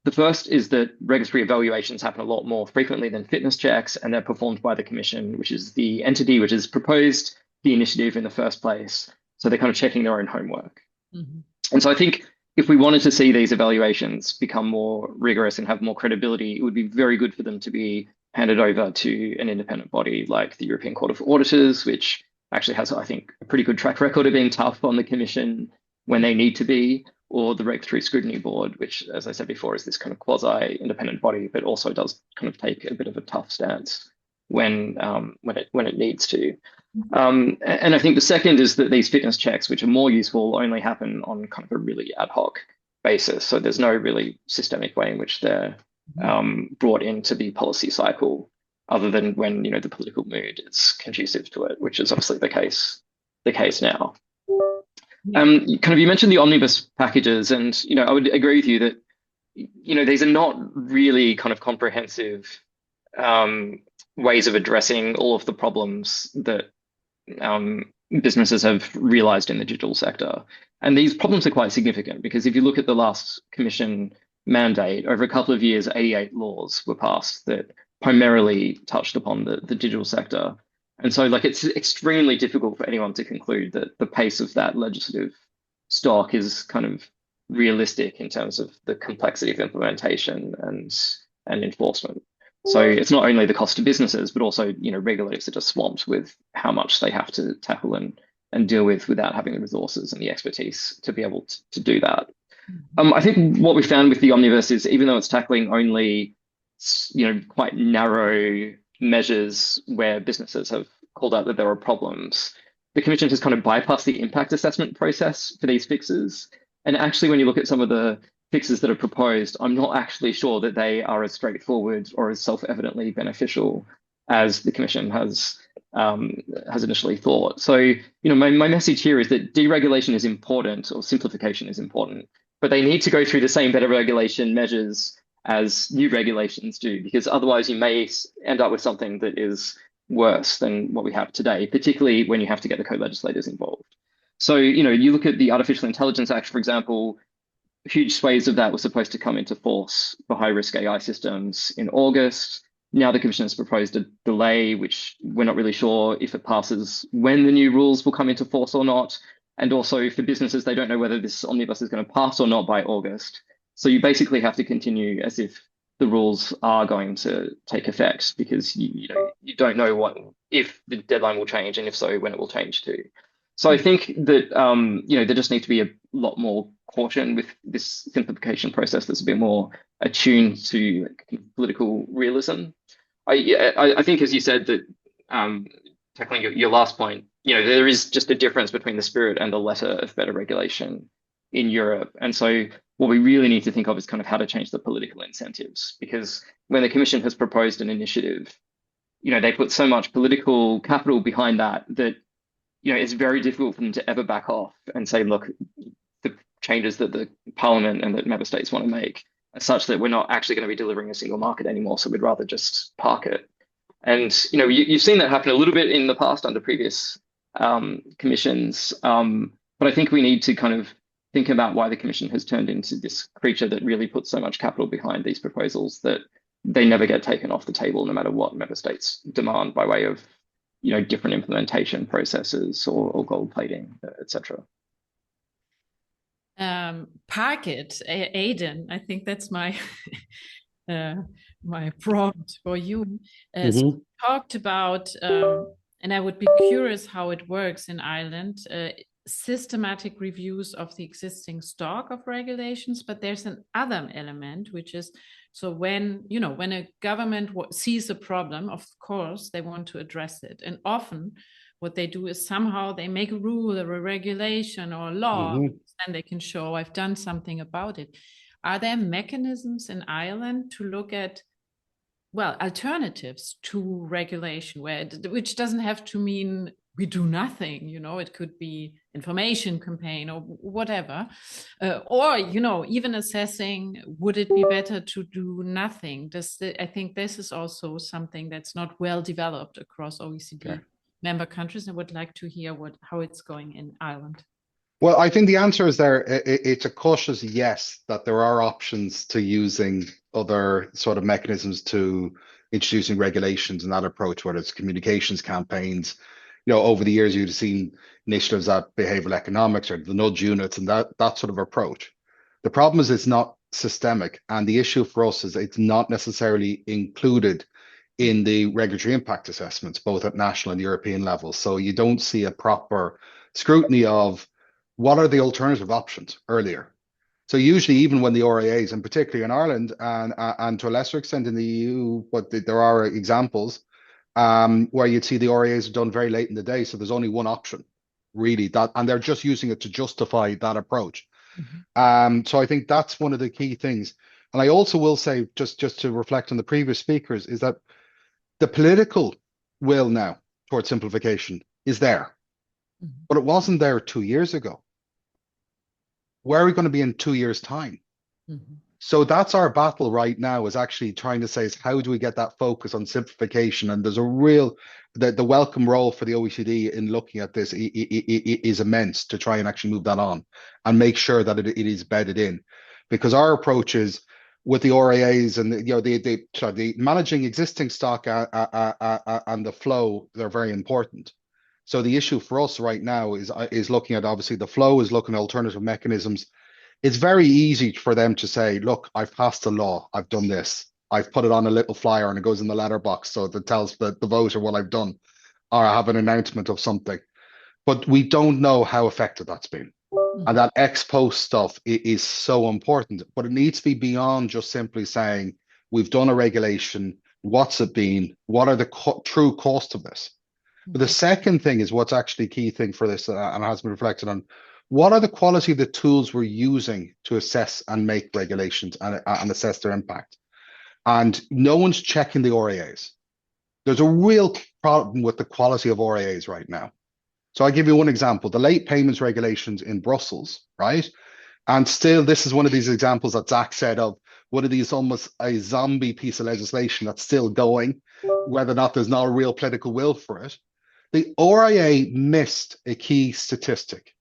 The first is that regulatory evaluations happen a lot more frequently than fitness checks, and they're performed by the Commission, which is the entity which has proposed the initiative in the first place. So they're kind of checking their own homework. Mm-hmm. And so I think if we wanted to see these evaluations become more rigorous and have more credibility, it would be very good for them to be handed over to an independent body like the European Court of Auditors, which actually has, I think, a pretty good track record of being tough on the Commission when they need to be, or the Regulatory Scrutiny Board, which, as I said before, is this kind of quasi-independent body, but also does kind of take a bit of a tough stance when it needs to. And I think the second is that these fitness checks, which are more useful, only happen on kind of a really ad hoc basis. So there's no really systemic way in which they're brought into the policy cycle, other than when, you know, the political mood is conducive to it, which is obviously the case now. Kind of, you mentioned the omnibus packages, and, you know, I would agree with you that, you know, these are not really kind of comprehensive ways of addressing all of the problems that businesses have realized in the digital sector. And these problems are quite significant because if you look at the last Commission mandate, over a couple of years, 88 laws were passed that primarily touched upon the digital sector. And so, like, it's extremely difficult for anyone to conclude that the pace of that legislative stock is kind of realistic in terms of the complexity of implementation and enforcement. So it's not only the cost to businesses, but also, you know, regulators are just swamped with how much they have to tackle and deal with without having the resources and the expertise to be able to do that. I think what we found with the omnibus is, even though it's tackling only, you know, quite narrow measures where businesses have called out that there are problems, the Commission has kind of bypassed the impact assessment process for these fixes. And actually, when you look at some of the fixes that are proposed, I'm not actually sure that they are as straightforward or as self-evidently beneficial as the Commission has has initially thought. So, my message here is that deregulation is important, or simplification is important, but they need to go through the same better regulation measures as new regulations do, because otherwise you may end up with something that is worse than what we have today, particularly when you have to get the co-legislators involved. So, you look at the Artificial Intelligence Act, for example, huge swathes of that were supposed to come into force for high-risk AI systems in August. Now the Commission has proposed a delay, which we're not really sure if it passes when the new rules will come into force or not. And also for businesses, they don't know whether this omnibus is going to pass or not by August. So you basically have to continue as if the rules are going to take effect, because you don't know if the deadline will change, and if so, when it will change to. So I think that there just needs to be a lot more caution with this simplification process that's a bit more attuned to political realism. I think, as you said, that tackling your last point, there is just a difference between the spirit and the letter of better regulation in Europe. And so what we really need to think of is kind of how to change the political incentives, because when the Commission has proposed an initiative, they put so much political capital behind that it's very difficult for them to ever back off and say, look, the changes that the Parliament and the member states want to make are such that we're not actually going to be delivering a single market anymore, so we'd rather just park it. And you've seen that happen a little bit in the past under previous commissions, but I think we need to kind of think about why the Commission has turned into this creature that really puts so much capital behind these proposals that they never get taken off the table, no matter what member states demand by way of different implementation processes or gold plating, etc. Park it, Aidan. I think that's my my prompt for you. So we talked about, and I would be curious how it works in Ireland, systematic reviews of the existing stock of regulations, but there's another element, which is, so when a government sees a problem, of course they want to address it, and often what they do is somehow they make a rule or a regulation or a law, and they can show I've done something about it. Are there mechanisms in Ireland to look at, well, alternatives to regulation, which doesn't have to mean we do nothing, it could be information campaign or whatever, or even assessing, would it be better to do nothing? I think this is also something that's not well developed across OECD member countries. I would like to hear how it's going in Ireland. Well, I think the answer is there. It's a cautious yes, that there are options to using other sort of mechanisms to introducing regulations and that approach, whether it's communications campaigns. Over the years, you've seen initiatives at behavioral economics or the nudge units and that sort of approach. The problem is it's not systemic. And the issue for us is it's not necessarily included in the regulatory impact assessments, both at national and European levels. So you don't see a proper scrutiny of what are the alternative options earlier. So usually, even when the RAAs, and particularly in Ireland and to a lesser extent in the EU, but there are examples where you'd see the RAAs are done very late in the day. So there's only one option, really, and they're just using it to justify that approach. So I think that's one of the key things. And I also will say, just to reflect on the previous speakers, is that the political will now towards simplification is there, but it wasn't there 2 years ago. Where are we going to be in 2 years' time? So that's our battle right now, is actually trying to say, is how do we get that focus on simplification? And there's a real, the welcome role for the OECD in looking at this is immense, to try and actually move that on and make sure that it is bedded in. Because our approach is with the RAAs and the managing existing stock and the flow, they're very important. So the issue for us right now is looking at, obviously the flow, is looking at alternative mechanisms. It's very easy for them to say, look, I've passed a law, I've done this, I've put it on a little flyer and it goes in the letterbox so that tells the voter what I've done, or I have an announcement of something. But we don't know how effective that's been. And that ex post stuff is so important, but it needs to be beyond just simply saying, we've done a regulation, what's it been, what are the true costs of this? But the second thing is what's actually key thing for this, and has been reflected on, what are the quality of the tools we're using to assess and make regulations and assess their impact? And no one's checking the RAAs. There's a real problem with the quality of RAAs right now. So I'll give you one example, the late payments regulations in Brussels, right? And still, this is one of these examples that Zach said of one of these almost a zombie piece of legislation that's still going, whether or not there's not a real political will for it. The RIA missed a key statistic.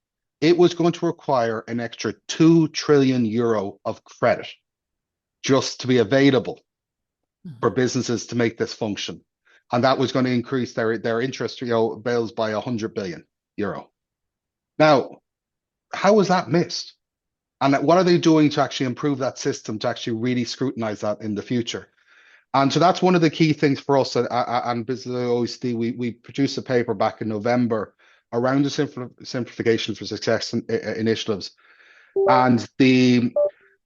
It was going to require an extra 2 trillion euro of credit just to be available for businesses to make this function. And that was going to increase their interest bills by 100 billion euro. Now, how was that missed? And what are they doing to actually improve that system to actually really scrutinize that in the future? And so that's one of the key things for us and Business OECD. We produced a paper back in November around the simplification for success initiatives. And the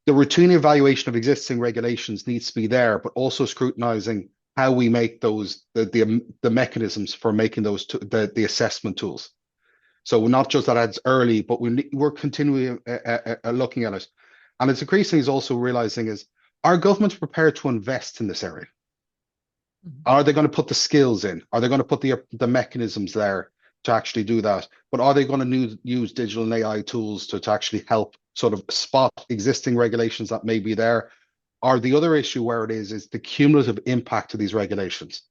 routine evaluation of existing regulations needs to be there, but also scrutinizing how we make those the mechanisms for making those the assessment tools. So we're not just that it's early, but we're continually looking at it. And it's increasingly is also realizing is, are governments prepared to invest in this area? Are they going to put the skills in? Are they going to put the mechanisms there to actually do that? But are they going to use digital and AI tools to actually help sort of spot existing regulations that may be there? Or the other issue where it is the cumulative impact of these regulations.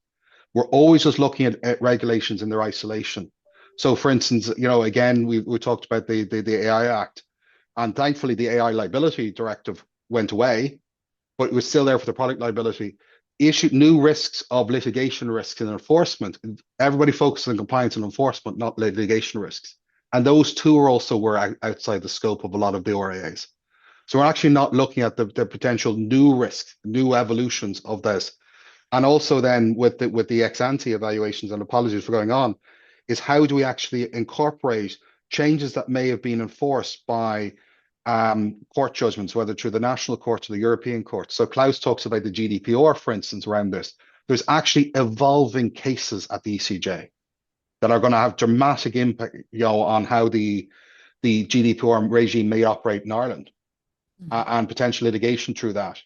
We're always just looking at regulations in their isolation. So, for instance, again, we talked about the AI Act, and thankfully the AI Liability Directive went away, but it was still there for the product liability. Issued new risks of litigation risks and enforcement. Everybody focuses on compliance and enforcement, not litigation risks. And those two were outside the scope of a lot of the RAAs. So we're actually not looking at the potential new risks, new evolutions of this. And also then with the ex-ante evaluations, and apologies for going on, is how do we actually incorporate changes that may have been enforced by court judgments, whether through the national courts or the European courts. So Klaus talks about the GDPR, for instance, around this. There's actually evolving cases at the ECJ that are going to have dramatic impact, on how the GDPR regime may operate in Ireland, and potential litigation through that,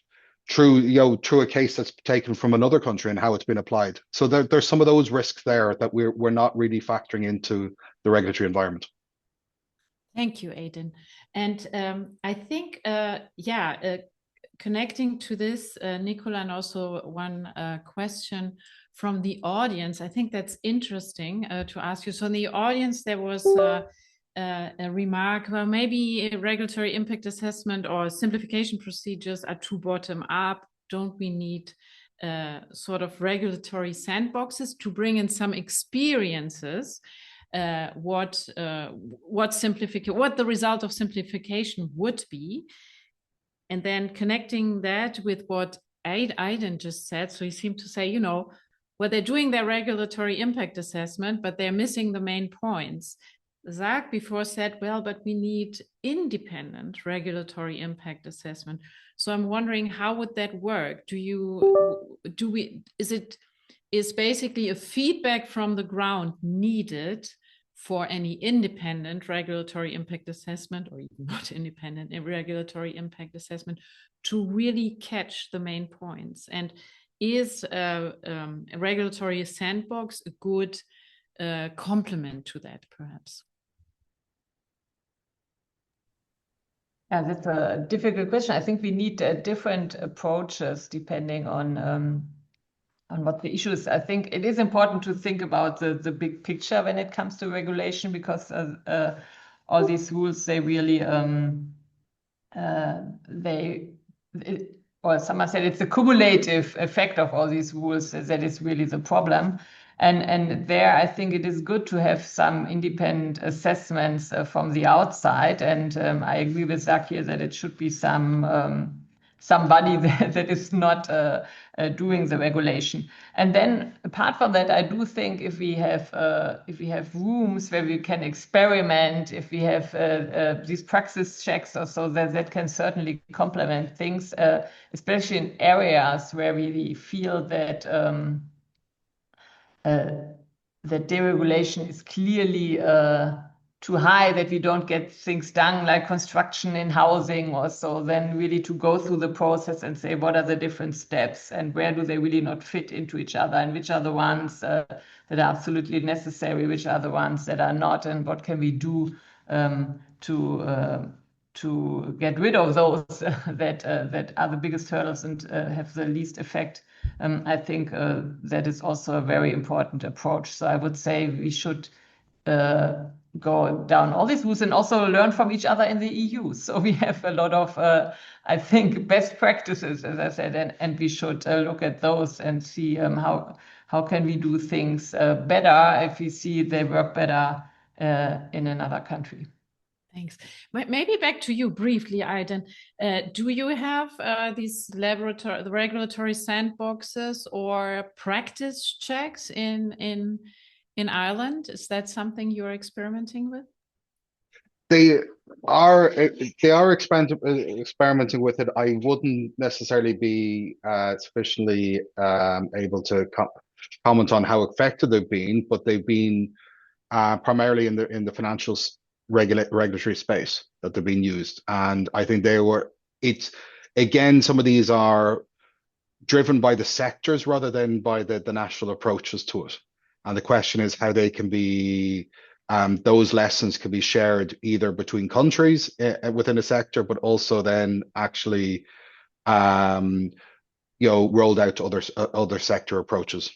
through a case that's taken from another country and how it's been applied. So there's some of those risks there that we're not really factoring into the regulatory environment. Thank you, Aidan. And I think, connecting to this, Nicola, and also one question from the audience, I think that's interesting to ask you. So in the audience, there was a remark, well, maybe a regulatory impact assessment or simplification procedures are too bottom up. Don't we need sort of regulatory sandboxes to bring in some experiences? What the result of simplification would be, and then connecting that with what Aidan just said. So he seemed to say, well, they're doing their regulatory impact assessment, but they're missing the main points. Zach before said, well, but we need independent regulatory impact assessment. So I'm wondering, how would that work? Is basically a feedback from the ground needed for any independent regulatory impact assessment, or even not independent regulatory impact assessment, to really catch the main points? And is a regulatory sandbox a good complement to that, perhaps? Yeah, that's a difficult question. I think we need different approaches depending on what the issue is. I think it is important to think about the big picture when it comes to regulation, because all these rules, they really or someone said it's the cumulative effect of all these rules that is really the problem. And there, I think it is good to have some independent assessments from the outside. And I agree with Zach here that it should be somebody that is not doing the regulation. And then apart from that, I do think if we have rooms where we can experiment, if we have these praxis checks or so, that can certainly complement things, especially in areas where we feel that that deregulation is clearly too high that we don't get things done like construction in housing or so, then really to go through the process and say what are the different steps and where do they really not fit into each other, and which are the ones that are absolutely necessary, which are the ones that are not, and what can we do to get rid of those that are the biggest hurdles and have the least effect. I think that is also a very important approach. So I would say we should go down all these routes and also learn from each other in the EU. So we have a lot of, I think, best practices, as I said, and we should look at those and see how can we do things better if we see they work better in another country. Thanks. Maybe back to you briefly, Aiden. Do you have these the regulatory sandboxes or practice checks in Ireland? Is that something you're experimenting with? They are experimenting with it. I wouldn't necessarily be sufficiently able to comment on how effective they've been, but they've been primarily in the financial regulatory space that they're being used. And I think again, some of these are driven by the sectors rather than by the national approaches to it. And the question is how they can be, those lessons can be shared either between countries within a sector, but also then actually, rolled out to other sector approaches.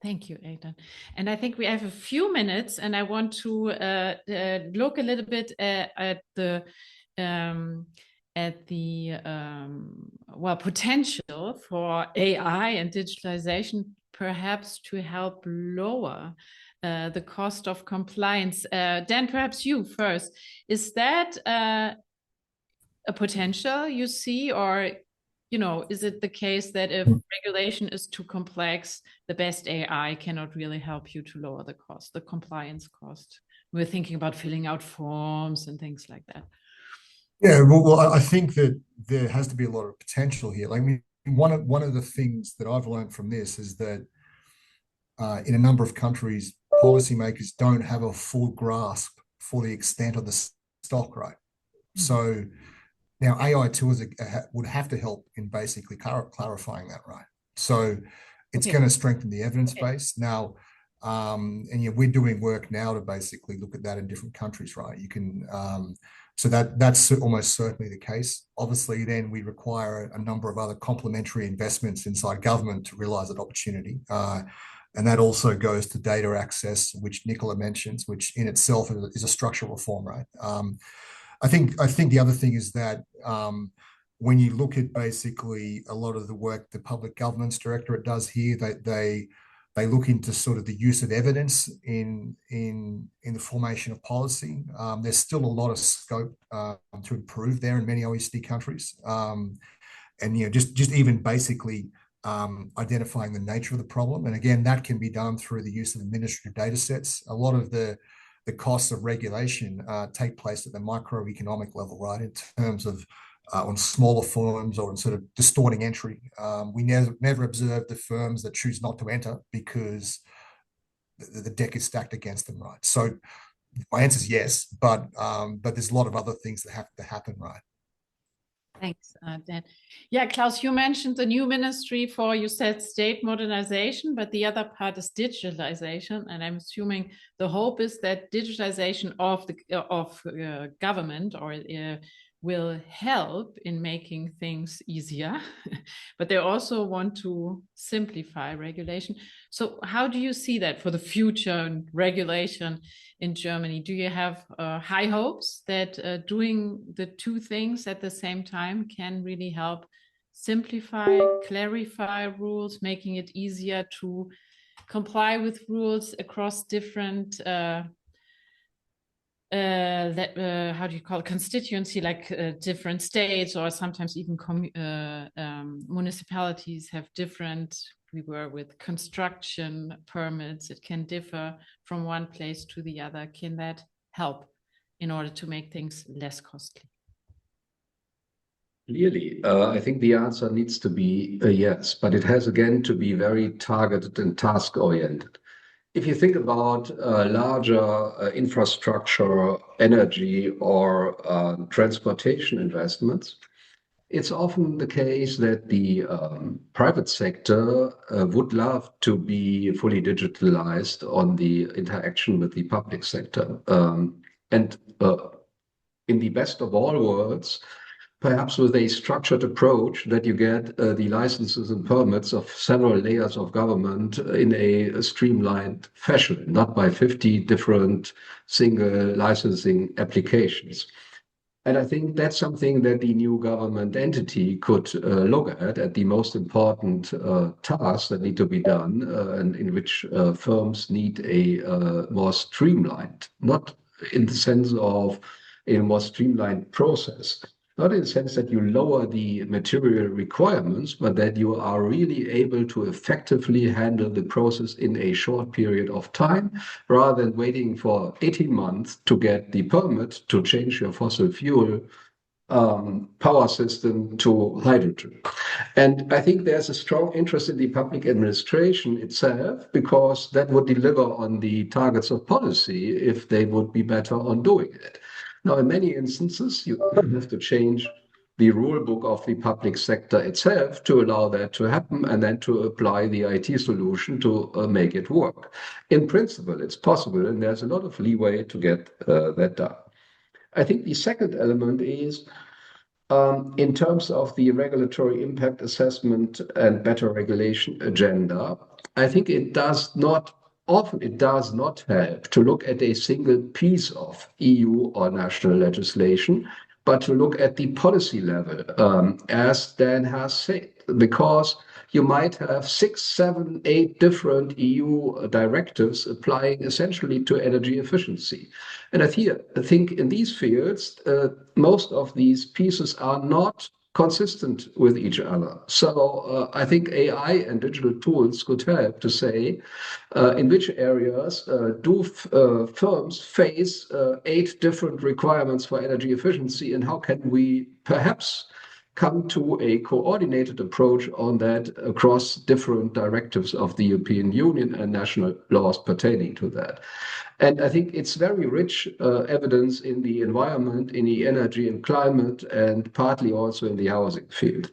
Thank you, Aidan. And I think we have a few minutes, and I want to look a little bit at the potential for AI and digitalization, perhaps to help lower the cost of compliance. Dan, perhaps you first. Is that a potential you see, or is it the case that if regulation is too complex, the best AI cannot really help you to lower the cost, the compliance cost? We're thinking about filling out forms and things like that. Yeah, well, I think that there has to be a lot of potential here. Like, one of the things that I've learned from this is that in a number of countries, policymakers don't have a full grasp for the extent of the stock, right? Mm-hmm. So now AI tools would have to help in basically clarifying that, right? So it's going to strengthen the evidence base now. And we're doing work now to basically look at that in different countries, right? You can, so that's almost certainly the case. Obviously, then we require a number of other complementary investments inside government to realize that opportunity. And that also goes to data access, which Nicola mentions, which in itself is a structural reform, right? I think the other thing is that when you look at basically a lot of the work the Public Governance Directorate does here, they look into sort of the use of evidence in the formation of policy. There's still a lot of scope to improve there in many OECD countries, and just even basically identifying the nature of the problem. And again, that can be done through the use of administrative data sets. A lot of the costs of regulation take place at the microeconomic level, right? In terms of on smaller firms or in sort of distorting entry. We never observe the firms that choose not to enter because the deck is stacked against them, right? So my answer is yes, but there's a lot of other things that have to happen, right? Thanks, Dan. Yeah, Klaus, you mentioned the new ministry for, you said state modernization, but the other part is digitalization. And I'm assuming the hope is that digitalization of government will help in making things easier, but they also want to simplify regulation. So how do you see that for the future regulation in Germany? Do you have high hopes that doing the two things at the same time can really help simplify, clarify rules, making it easier to comply with rules across different how do you call it, constituency, like different states, or sometimes even municipalities have different, we were with construction permits, it can differ from one place to the other. Can that help in order to make things less costly? Clearly, I think the answer needs to be a yes, but it has again to be very targeted and task oriented. if you think about larger infrastructure, energy, or transportation investments, it's often the case that the private sector would love to be fully digitalized on the interaction with the public sector. And in the best of all worlds, perhaps with a structured approach that you get the licenses and permits of several layers of government in a streamlined fashion, not by 50 different single licensing applications. And I think that's something that the new government entity could look at the most important tasks that need to be done, and in which firms need a more streamlined, not in the sense of a more streamlined process, not in the sense that you lower the material requirements, but that you are really able to effectively handle the process in a short period of time, rather than waiting for 18 months to get the permit to change your fossil fuel power system to hydrogen. And I think there's a strong interest in the public administration itself, because that would deliver on the targets of policy if they would be better on doing it. Now, in many instances, you have to change the rule book of the public sector itself to allow that to happen, and then to apply the IT solution to make it work. In principle, it's possible, and there's a lot of leeway to get that done. I think the second element is, in terms of the regulatory impact assessment and better regulation agenda, I think it does not help to look at a single piece of EU or national legislation, but to look at the policy level, as Dan has said, because you might have 6, 7, 8 different EU directives applying essentially to energy efficiency. And I think in these fields, most of these pieces are not consistent with each other. So I think AI and digital tools could help to say in which areas do firms face 8 different requirements for energy efficiency, and how can we perhaps come to a coordinated approach on that across different directives of the European Union and national laws pertaining to that. And I think it's very rich evidence in the environment, in the energy and climate, and partly also in the housing field.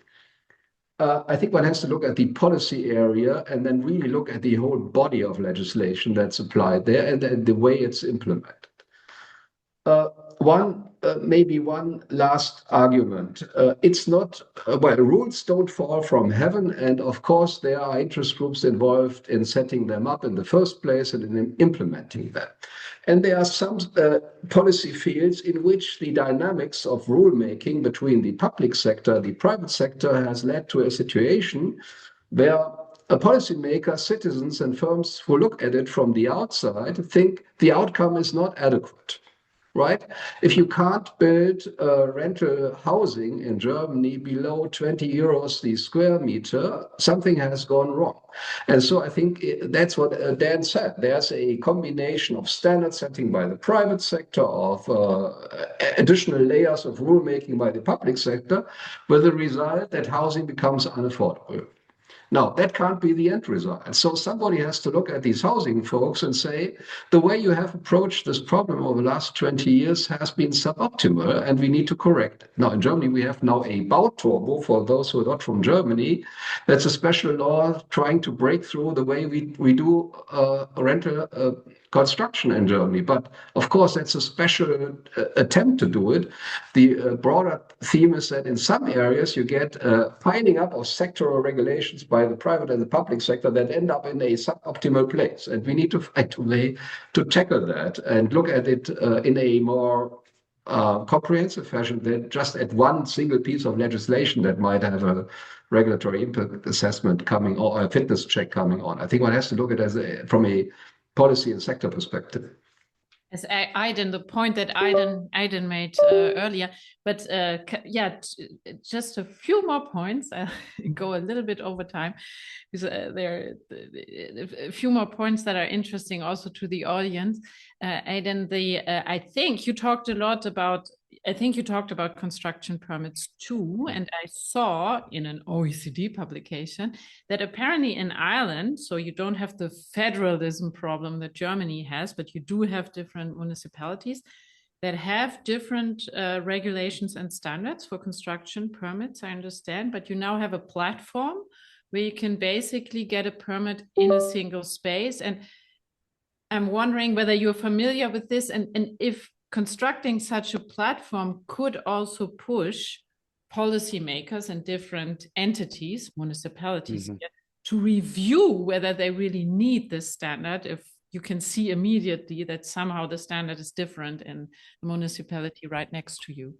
I think one has to look at the policy area and then really look at the whole body of legislation that's applied there, and the way it's implemented. Maybe one last argument. It's not, well, rules don't fall from heaven, and of course there are interest groups involved in setting them up in the first place and in implementing them. And there are some policy fields in which the dynamics of rulemaking between the public sector and the private sector has led to a situation where a policymaker, citizens, and firms who look at it from the outside think the outcome is not adequate. Right? If you can't build rental housing in Germany below 20 euros the square meter, something has gone wrong. And so I think that's what Dan said. There's a combination of standard setting by the private sector, of additional layers of rulemaking by the public sector, with the result that housing becomes unaffordable. Now, that can't be the end result. So somebody has to look at these housing folks and say, the way you have approached this problem over the last 20 years has been suboptimal, and we need to correct it. Now, in Germany, we have now a Bauturbo, for those who are not from Germany. That's a special law trying to break through the way we do rental construction in Germany. But of course, that's a special attempt to do it. The broader theme is that in some areas, you get piling up of sectoral regulations by the private and the public sector that end up in a suboptimal place. And we need to find a way to tackle that and look at it in a more comprehensive fashion than just at one single piece of legislation that might have a regulatory impact assessment coming or a fitness check coming on. I think one has to look at it from a policy and sector perspective. As Aiden, the point that Aiden made earlier, but yeah, just a few more points. Go a little bit over time, because there are a few more points that are interesting also to the audience. Aiden, I think you talked a lot about I think you talked about construction permits too, and I saw in an OECD publication that apparently in Ireland, so you don't have the federalism problem that Germany has, but you do have different municipalities that have different regulations and standards for construction permits, I understand, but you now have a platform where you can basically get a permit in a single space. And I'm wondering whether you're familiar with this, and if constructing such a platform could also push policymakers and different entities, municipalities, to review whether they really need this standard, if you can see immediately that somehow the standard is different in the municipality right next to you.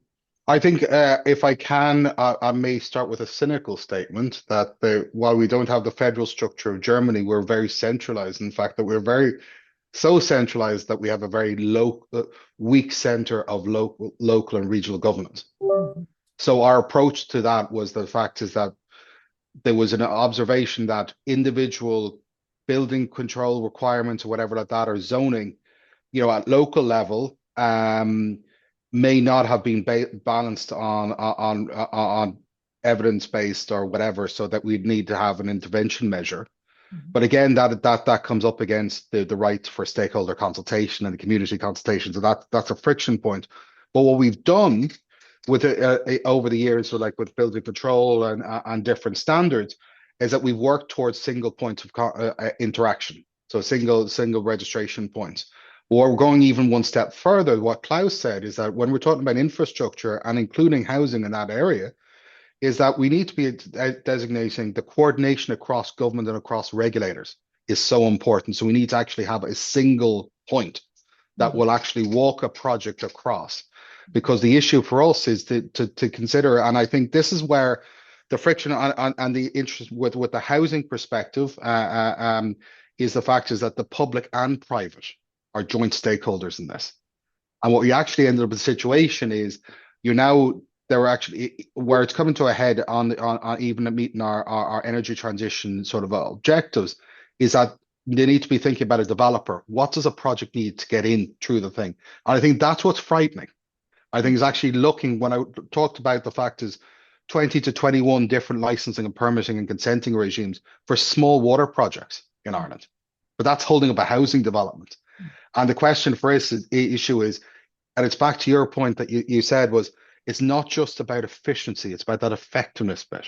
I think if I can, I may start with a cynical statement that while we don't have the federal structure of Germany, we're very centralized. In fact, that we're very so centralized that we have a very weak center of local and regional government. So our approach to that was the fact is that there was an observation that individual building control requirements or whatever like that, or zoning, at local level, may not have been balanced on evidence-based or whatever, so that we'd need to have an intervention measure. But again, that comes up against the right for stakeholder consultation and the community consultation. So that's a friction point. But what we've done with over the years, so like with building control and different standards, is that we've worked towards single points of interaction. So single registration points. Or we're going even one step further. What Klaus said is that when we're talking about infrastructure and including housing in that area, is that we need to be designating the coordination across government and across regulators is so important. So we need to actually have a single point that will actually walk a project across. Because the issue for us is to consider, and I think this is where the friction and the interest with the housing perspective is the fact is that the public and private are joint stakeholders in this. And what we actually ended up with the situation is there were actually where it's coming to a head on even meeting our energy transition sort of objectives is that they need to be thinking about a developer. What does a project need to get in through the thing? And I think that's what's frightening. I think it's actually looking, when I talked about the fact is 20 to 21 different licensing and permitting and consenting regimes for small water projects in Ireland. But that's holding up a housing development. And the question for us issue is, and it's back to your point that you said was, it's not just about efficiency, it's about that effectiveness bit.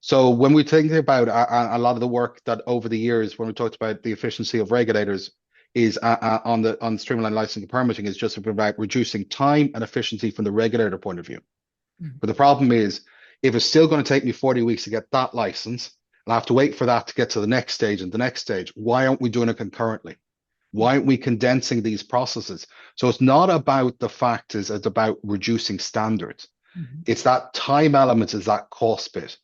So when we think about a lot of the work that over the years, when we talked about the efficiency of regulators, is on streamlined licensing and permitting, is just about reducing time and efficiency from the regulator point of view. But the problem is, if it's still going to take me 40 weeks to get that license, and I have to wait for that to get to the next stage and the next stage, why aren't we doing it concurrently? Why aren't we condensing these processes? So it's not about the factors, it's about reducing standards. It's that time element, is that cost bit.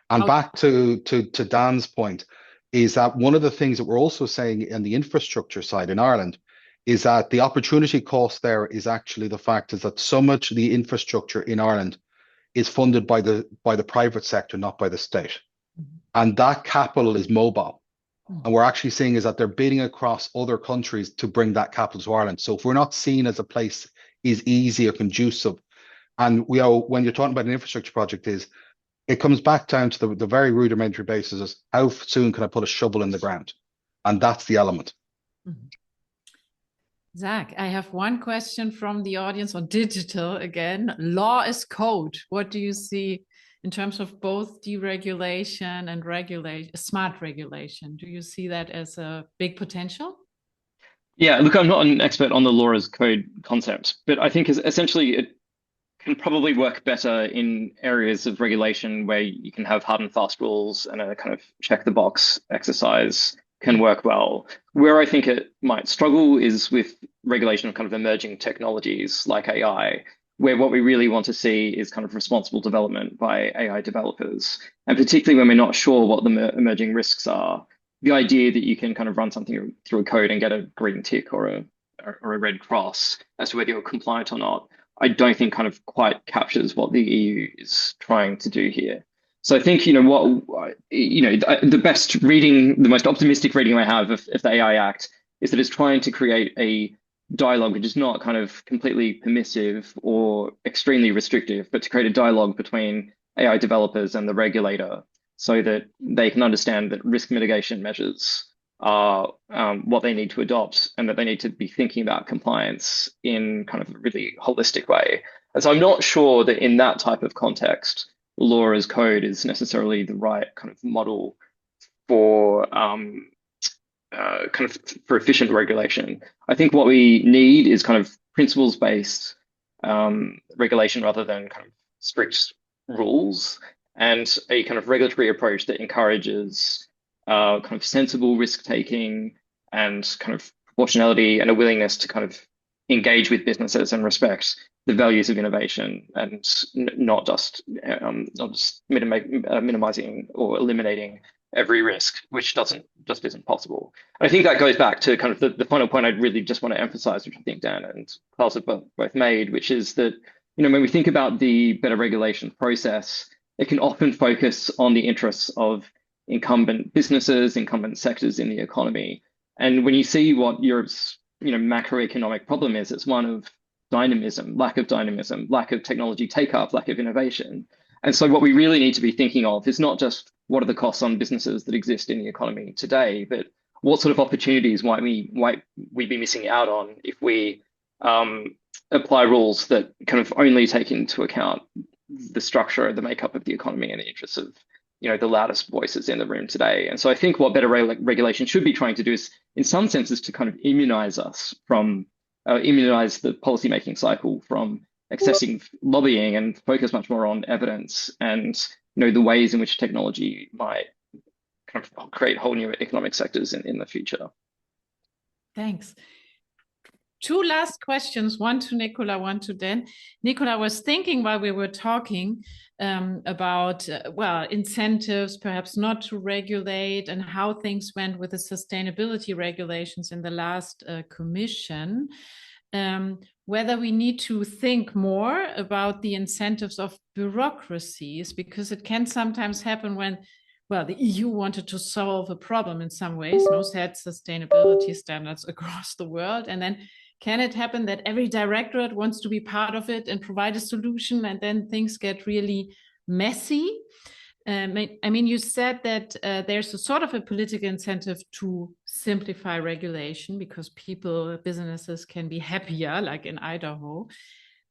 And back to Dan's point, is that one of the things that we're also saying in the infrastructure side in Ireland is that the opportunity cost there is actually the fact is that so much of the infrastructure in Ireland is funded by the private sector, not by the state. And that capital is mobile. And we're actually seeing is that they're bidding across other countries to bring that capital to Ireland. So if we're not seen as a place is easy or conducive, and when you're talking about an infrastructure project, it comes back down to the very rudimentary basis is how soon can I put a shovel in the ground? And that's the element. Zach, I have one question from the audience on digital again. Law is code. What do you see in terms of both deregulation and smart regulation? Do you see that as a big potential? Yeah, look, I'm not an expert on the law as code concept, but I think essentially it can probably work better in areas of regulation where you can have hard and fast rules, and a kind of check the box exercise can work well. Where I think it might struggle is with regulation of kind of emerging technologies like AI, where what we really want to see is kind of responsible development by AI developers. And particularly when we're not sure what the emerging risks are, the idea that you can kind of run something through a code and get a green tick or a red cross as to whether you're compliant or not, I don't think kind of quite captures what the EU is trying to do here. So I think, the best reading, the most optimistic reading I have of the AI Act is that it's trying to create a dialogue which is not kind of completely permissive or extremely restrictive, but to create a dialogue between AI developers and the regulator so that they can understand that risk mitigation measures are what they need to adopt and that they need to be thinking about compliance in kind of a really holistic way. And so I'm not sure that in that type of context, law as code is necessarily the right kind of model for kind of for efficient regulation. I think what we need is kind of principles-based regulation rather than kind of strict rules, and a kind of regulatory approach that encourages kind of sensible risk-taking and kind of proportionality and a willingness to kind of engage with businesses and respect the values of innovation and not just minimizing or eliminating every risk, which just isn't possible. And I think that goes back to kind of the final point I'd really just want to emphasize, which I think Dan and Klaus have both made, which is that, when we think about the better regulation process, it can often focus on the interests of incumbent businesses, incumbent sectors in the economy. And when you see what Europe's macroeconomic problem is, it's one of dynamism, lack of technology take-up, lack of innovation. And so what we really need to be thinking of is not just what are the costs on businesses that exist in the economy today, but what sort of opportunities might we be missing out on if we apply rules that kind of only take into account the structure, the makeup of the economy and the interests of the loudest voices in the room today. And so I think what better regulation should be trying to do is, in some senses, to kind of immunize us from immunize the policymaking cycle from excessive lobbying and focus much more on evidence and the ways in which technology might kind of create whole new economic sectors in the future. Thanks. Two last questions, one to Nicola, one to Dan. Nicola, I was thinking while we were talking about, incentives, perhaps not to regulate, and how things went with the sustainability regulations in the last commission. Whether we need to think more about the incentives of bureaucracies, because it can sometimes happen when, the EU wanted to solve a problem in some ways, set sustainability standards across the world. And then can it happen that every directorate wants to be part of it and provide a solution, and then things get really messy? You said that there's a sort of a political incentive to simplify regulation because businesses can be happier, like in Idaho.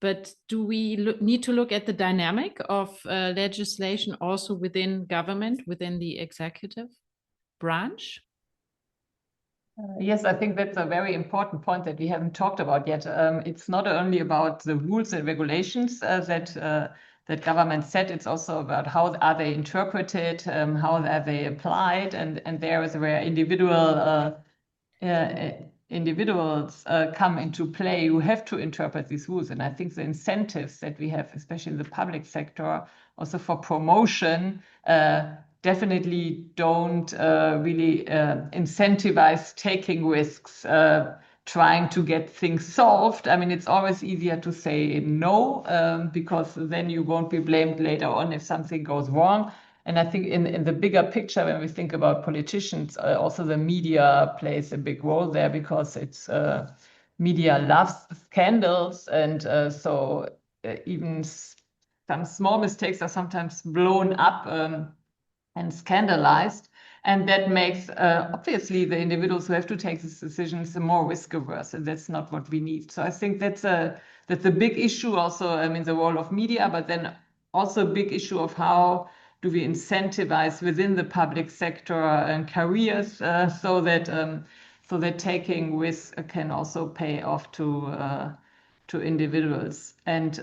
But do we need to look at the dynamic of legislation also within government, within the executive branch? Yes, I think that's a very important point that we haven't talked about yet. It's not only about the rules and regulations that government set, it's also about how are they interpreted, how are they applied, and there is where individuals come into play who have to interpret these rules. And I think the incentives that we have, especially in the public sector, also for promotion, definitely don't really incentivize taking risks, trying to get things solved. It's always easier to say no, because then you won't be blamed later on if something goes wrong. And I think in the bigger picture, when we think about politicians, also the media plays a big role there, because it's media loves scandals, and so even some small mistakes are sometimes blown up and scandalized. And that makes, obviously, the individuals who have to take these decisions more risk averse, and that's not what we need. So I think that's a big issue also, the role of media, but then also a big issue of how do we incentivize within the public sector and careers so that taking risk can also pay off to individuals. And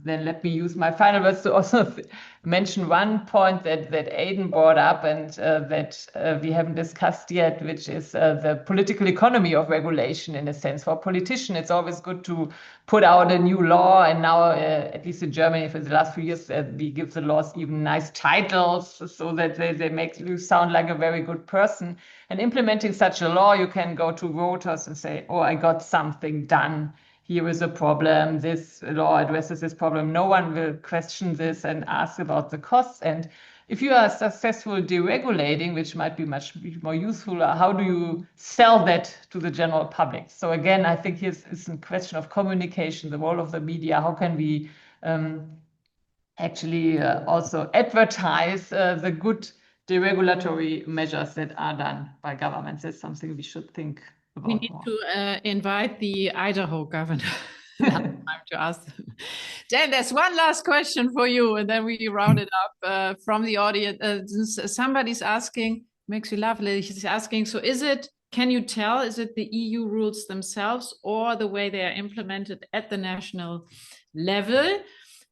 then let me use my final words to also mention one point that Aidan brought up and that we haven't discussed yet, which is the political economy of regulation. In a sense, for a politician, it's always good to put out a new law, and now at least in Germany for the last few years we give the laws even nice titles so that they make you sound like a very good person. And implementing such a law, you can go to voters and say, oh, I got something done. Here is a problem. This law addresses this problem. No one will question this and ask about the costs. And if you are successful deregulating, which might be much more useful, how do you sell that to the general public? So again, I think it's a question of communication, the role of the media. How can we actually also advertise the good deregulatory measures that are done by governments? That's something we should think about. We need more. to invite the Idaho governor. Time to ask them. Dan, there's one last question for you, and then we round it up from the audience. Somebody's asking, makes you laugh a little. He's asking, so can you tell, is it the EU rules themselves or the way they are implemented at the national level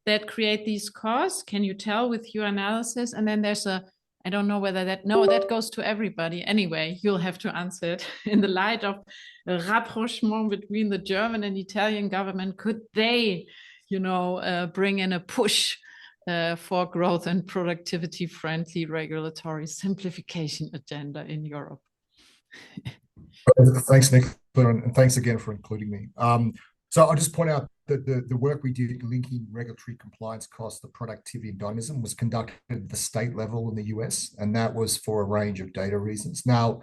that create these costs? Can you tell with your analysis? And then there's I don't know whether that goes to everybody. Anyway, you'll have to answer it. In the light of a rapprochement between the German and Italian government, could they, bring in a push for growth and productivity-friendly regulatory simplification agenda in Europe? Thanks, Nick, and thanks again for including me. So I'll just point out that the work we did linking regulatory compliance costs to productivity and dynamism was conducted at the state level in the US, and that was for a range of data reasons. Now,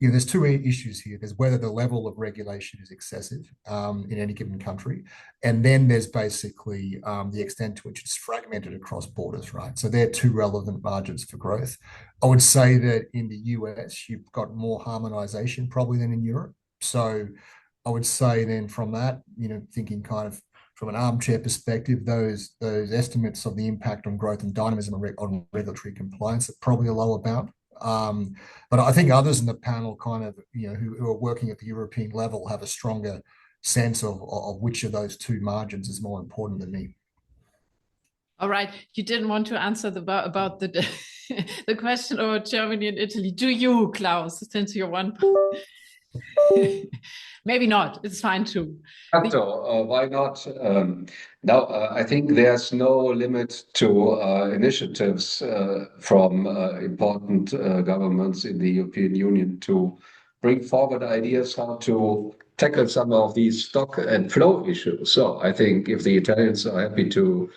there's two issues here. There's whether the level of regulation is excessive in any given country, and then there's basically the extent to which it's fragmented across borders, right? So they're two relevant margins for growth. I would say that in the US, you've got more harmonization probably than in Europe. So I would say then from that, thinking kind of from an armchair perspective, those estimates of the impact on growth and dynamism on regulatory compliance are probably a lower bound. But I think others in the panel kind of, who are working at the European level have a stronger sense of which of those two margins is more important than me. All right. You didn't want to answer about the the question about Germany and Italy. Do you, Klaus, since you're one? Maybe not. It's fine too. Why not? I think there's no limit to initiatives from important governments in the European Union to bring forward ideas how to tackle some of these stock and flow issues. So I think if the Italians are happy to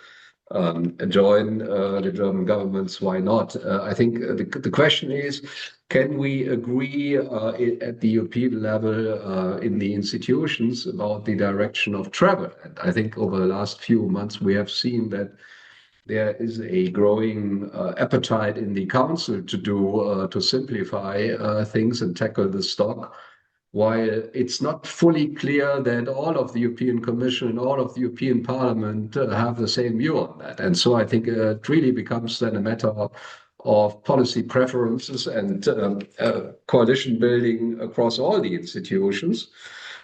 join the German governments, why not? I think the question is, can we agree at the European level in the institutions about the direction of travel? And I think over the last few months, we have seen that there is a growing appetite in the Council to simplify things and tackle the stock, while it's not fully clear that all of the European Commission and all of the European Parliament have the same view on that. And so I think it really becomes then a matter of policy preferences and coalition building across all the institutions,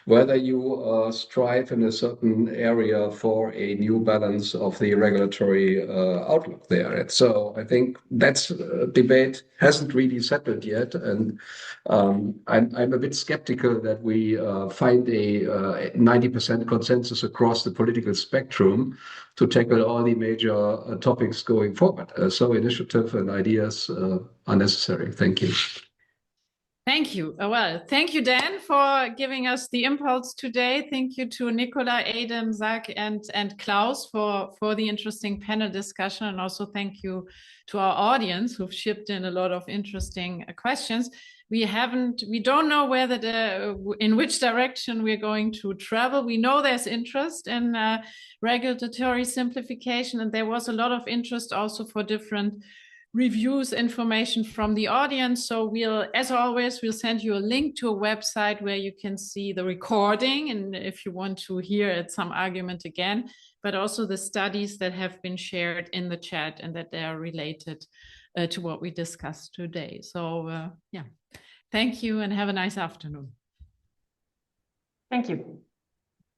whether you strive in a certain area for a new balance of the regulatory outlook there. And so I think that's debate hasn't really settled yet. And I'm a bit skeptical that we find a 90% consensus across the political spectrum to tackle all the major topics going forward. So initiative and ideas are necessary. Thank you. Thank you. Well, thank you, Dan, for giving us the impulse today. Thank you to Nicola, Aidan, Zach, and Klaus for the interesting panel discussion. And also thank you to our audience who've shipped in a lot of interesting questions. We don't know whether in which direction we're going to travel. We know there's interest in regulatory simplification, and there was a lot of interest also for different reviews, information from the audience. So as always, we'll send you a link to a website where you can see the recording, and if you want to hear it, some argument again, but also the studies that have been shared in the chat and that they are related to what we discussed today. So yeah, thank you and have a nice afternoon. Thank you.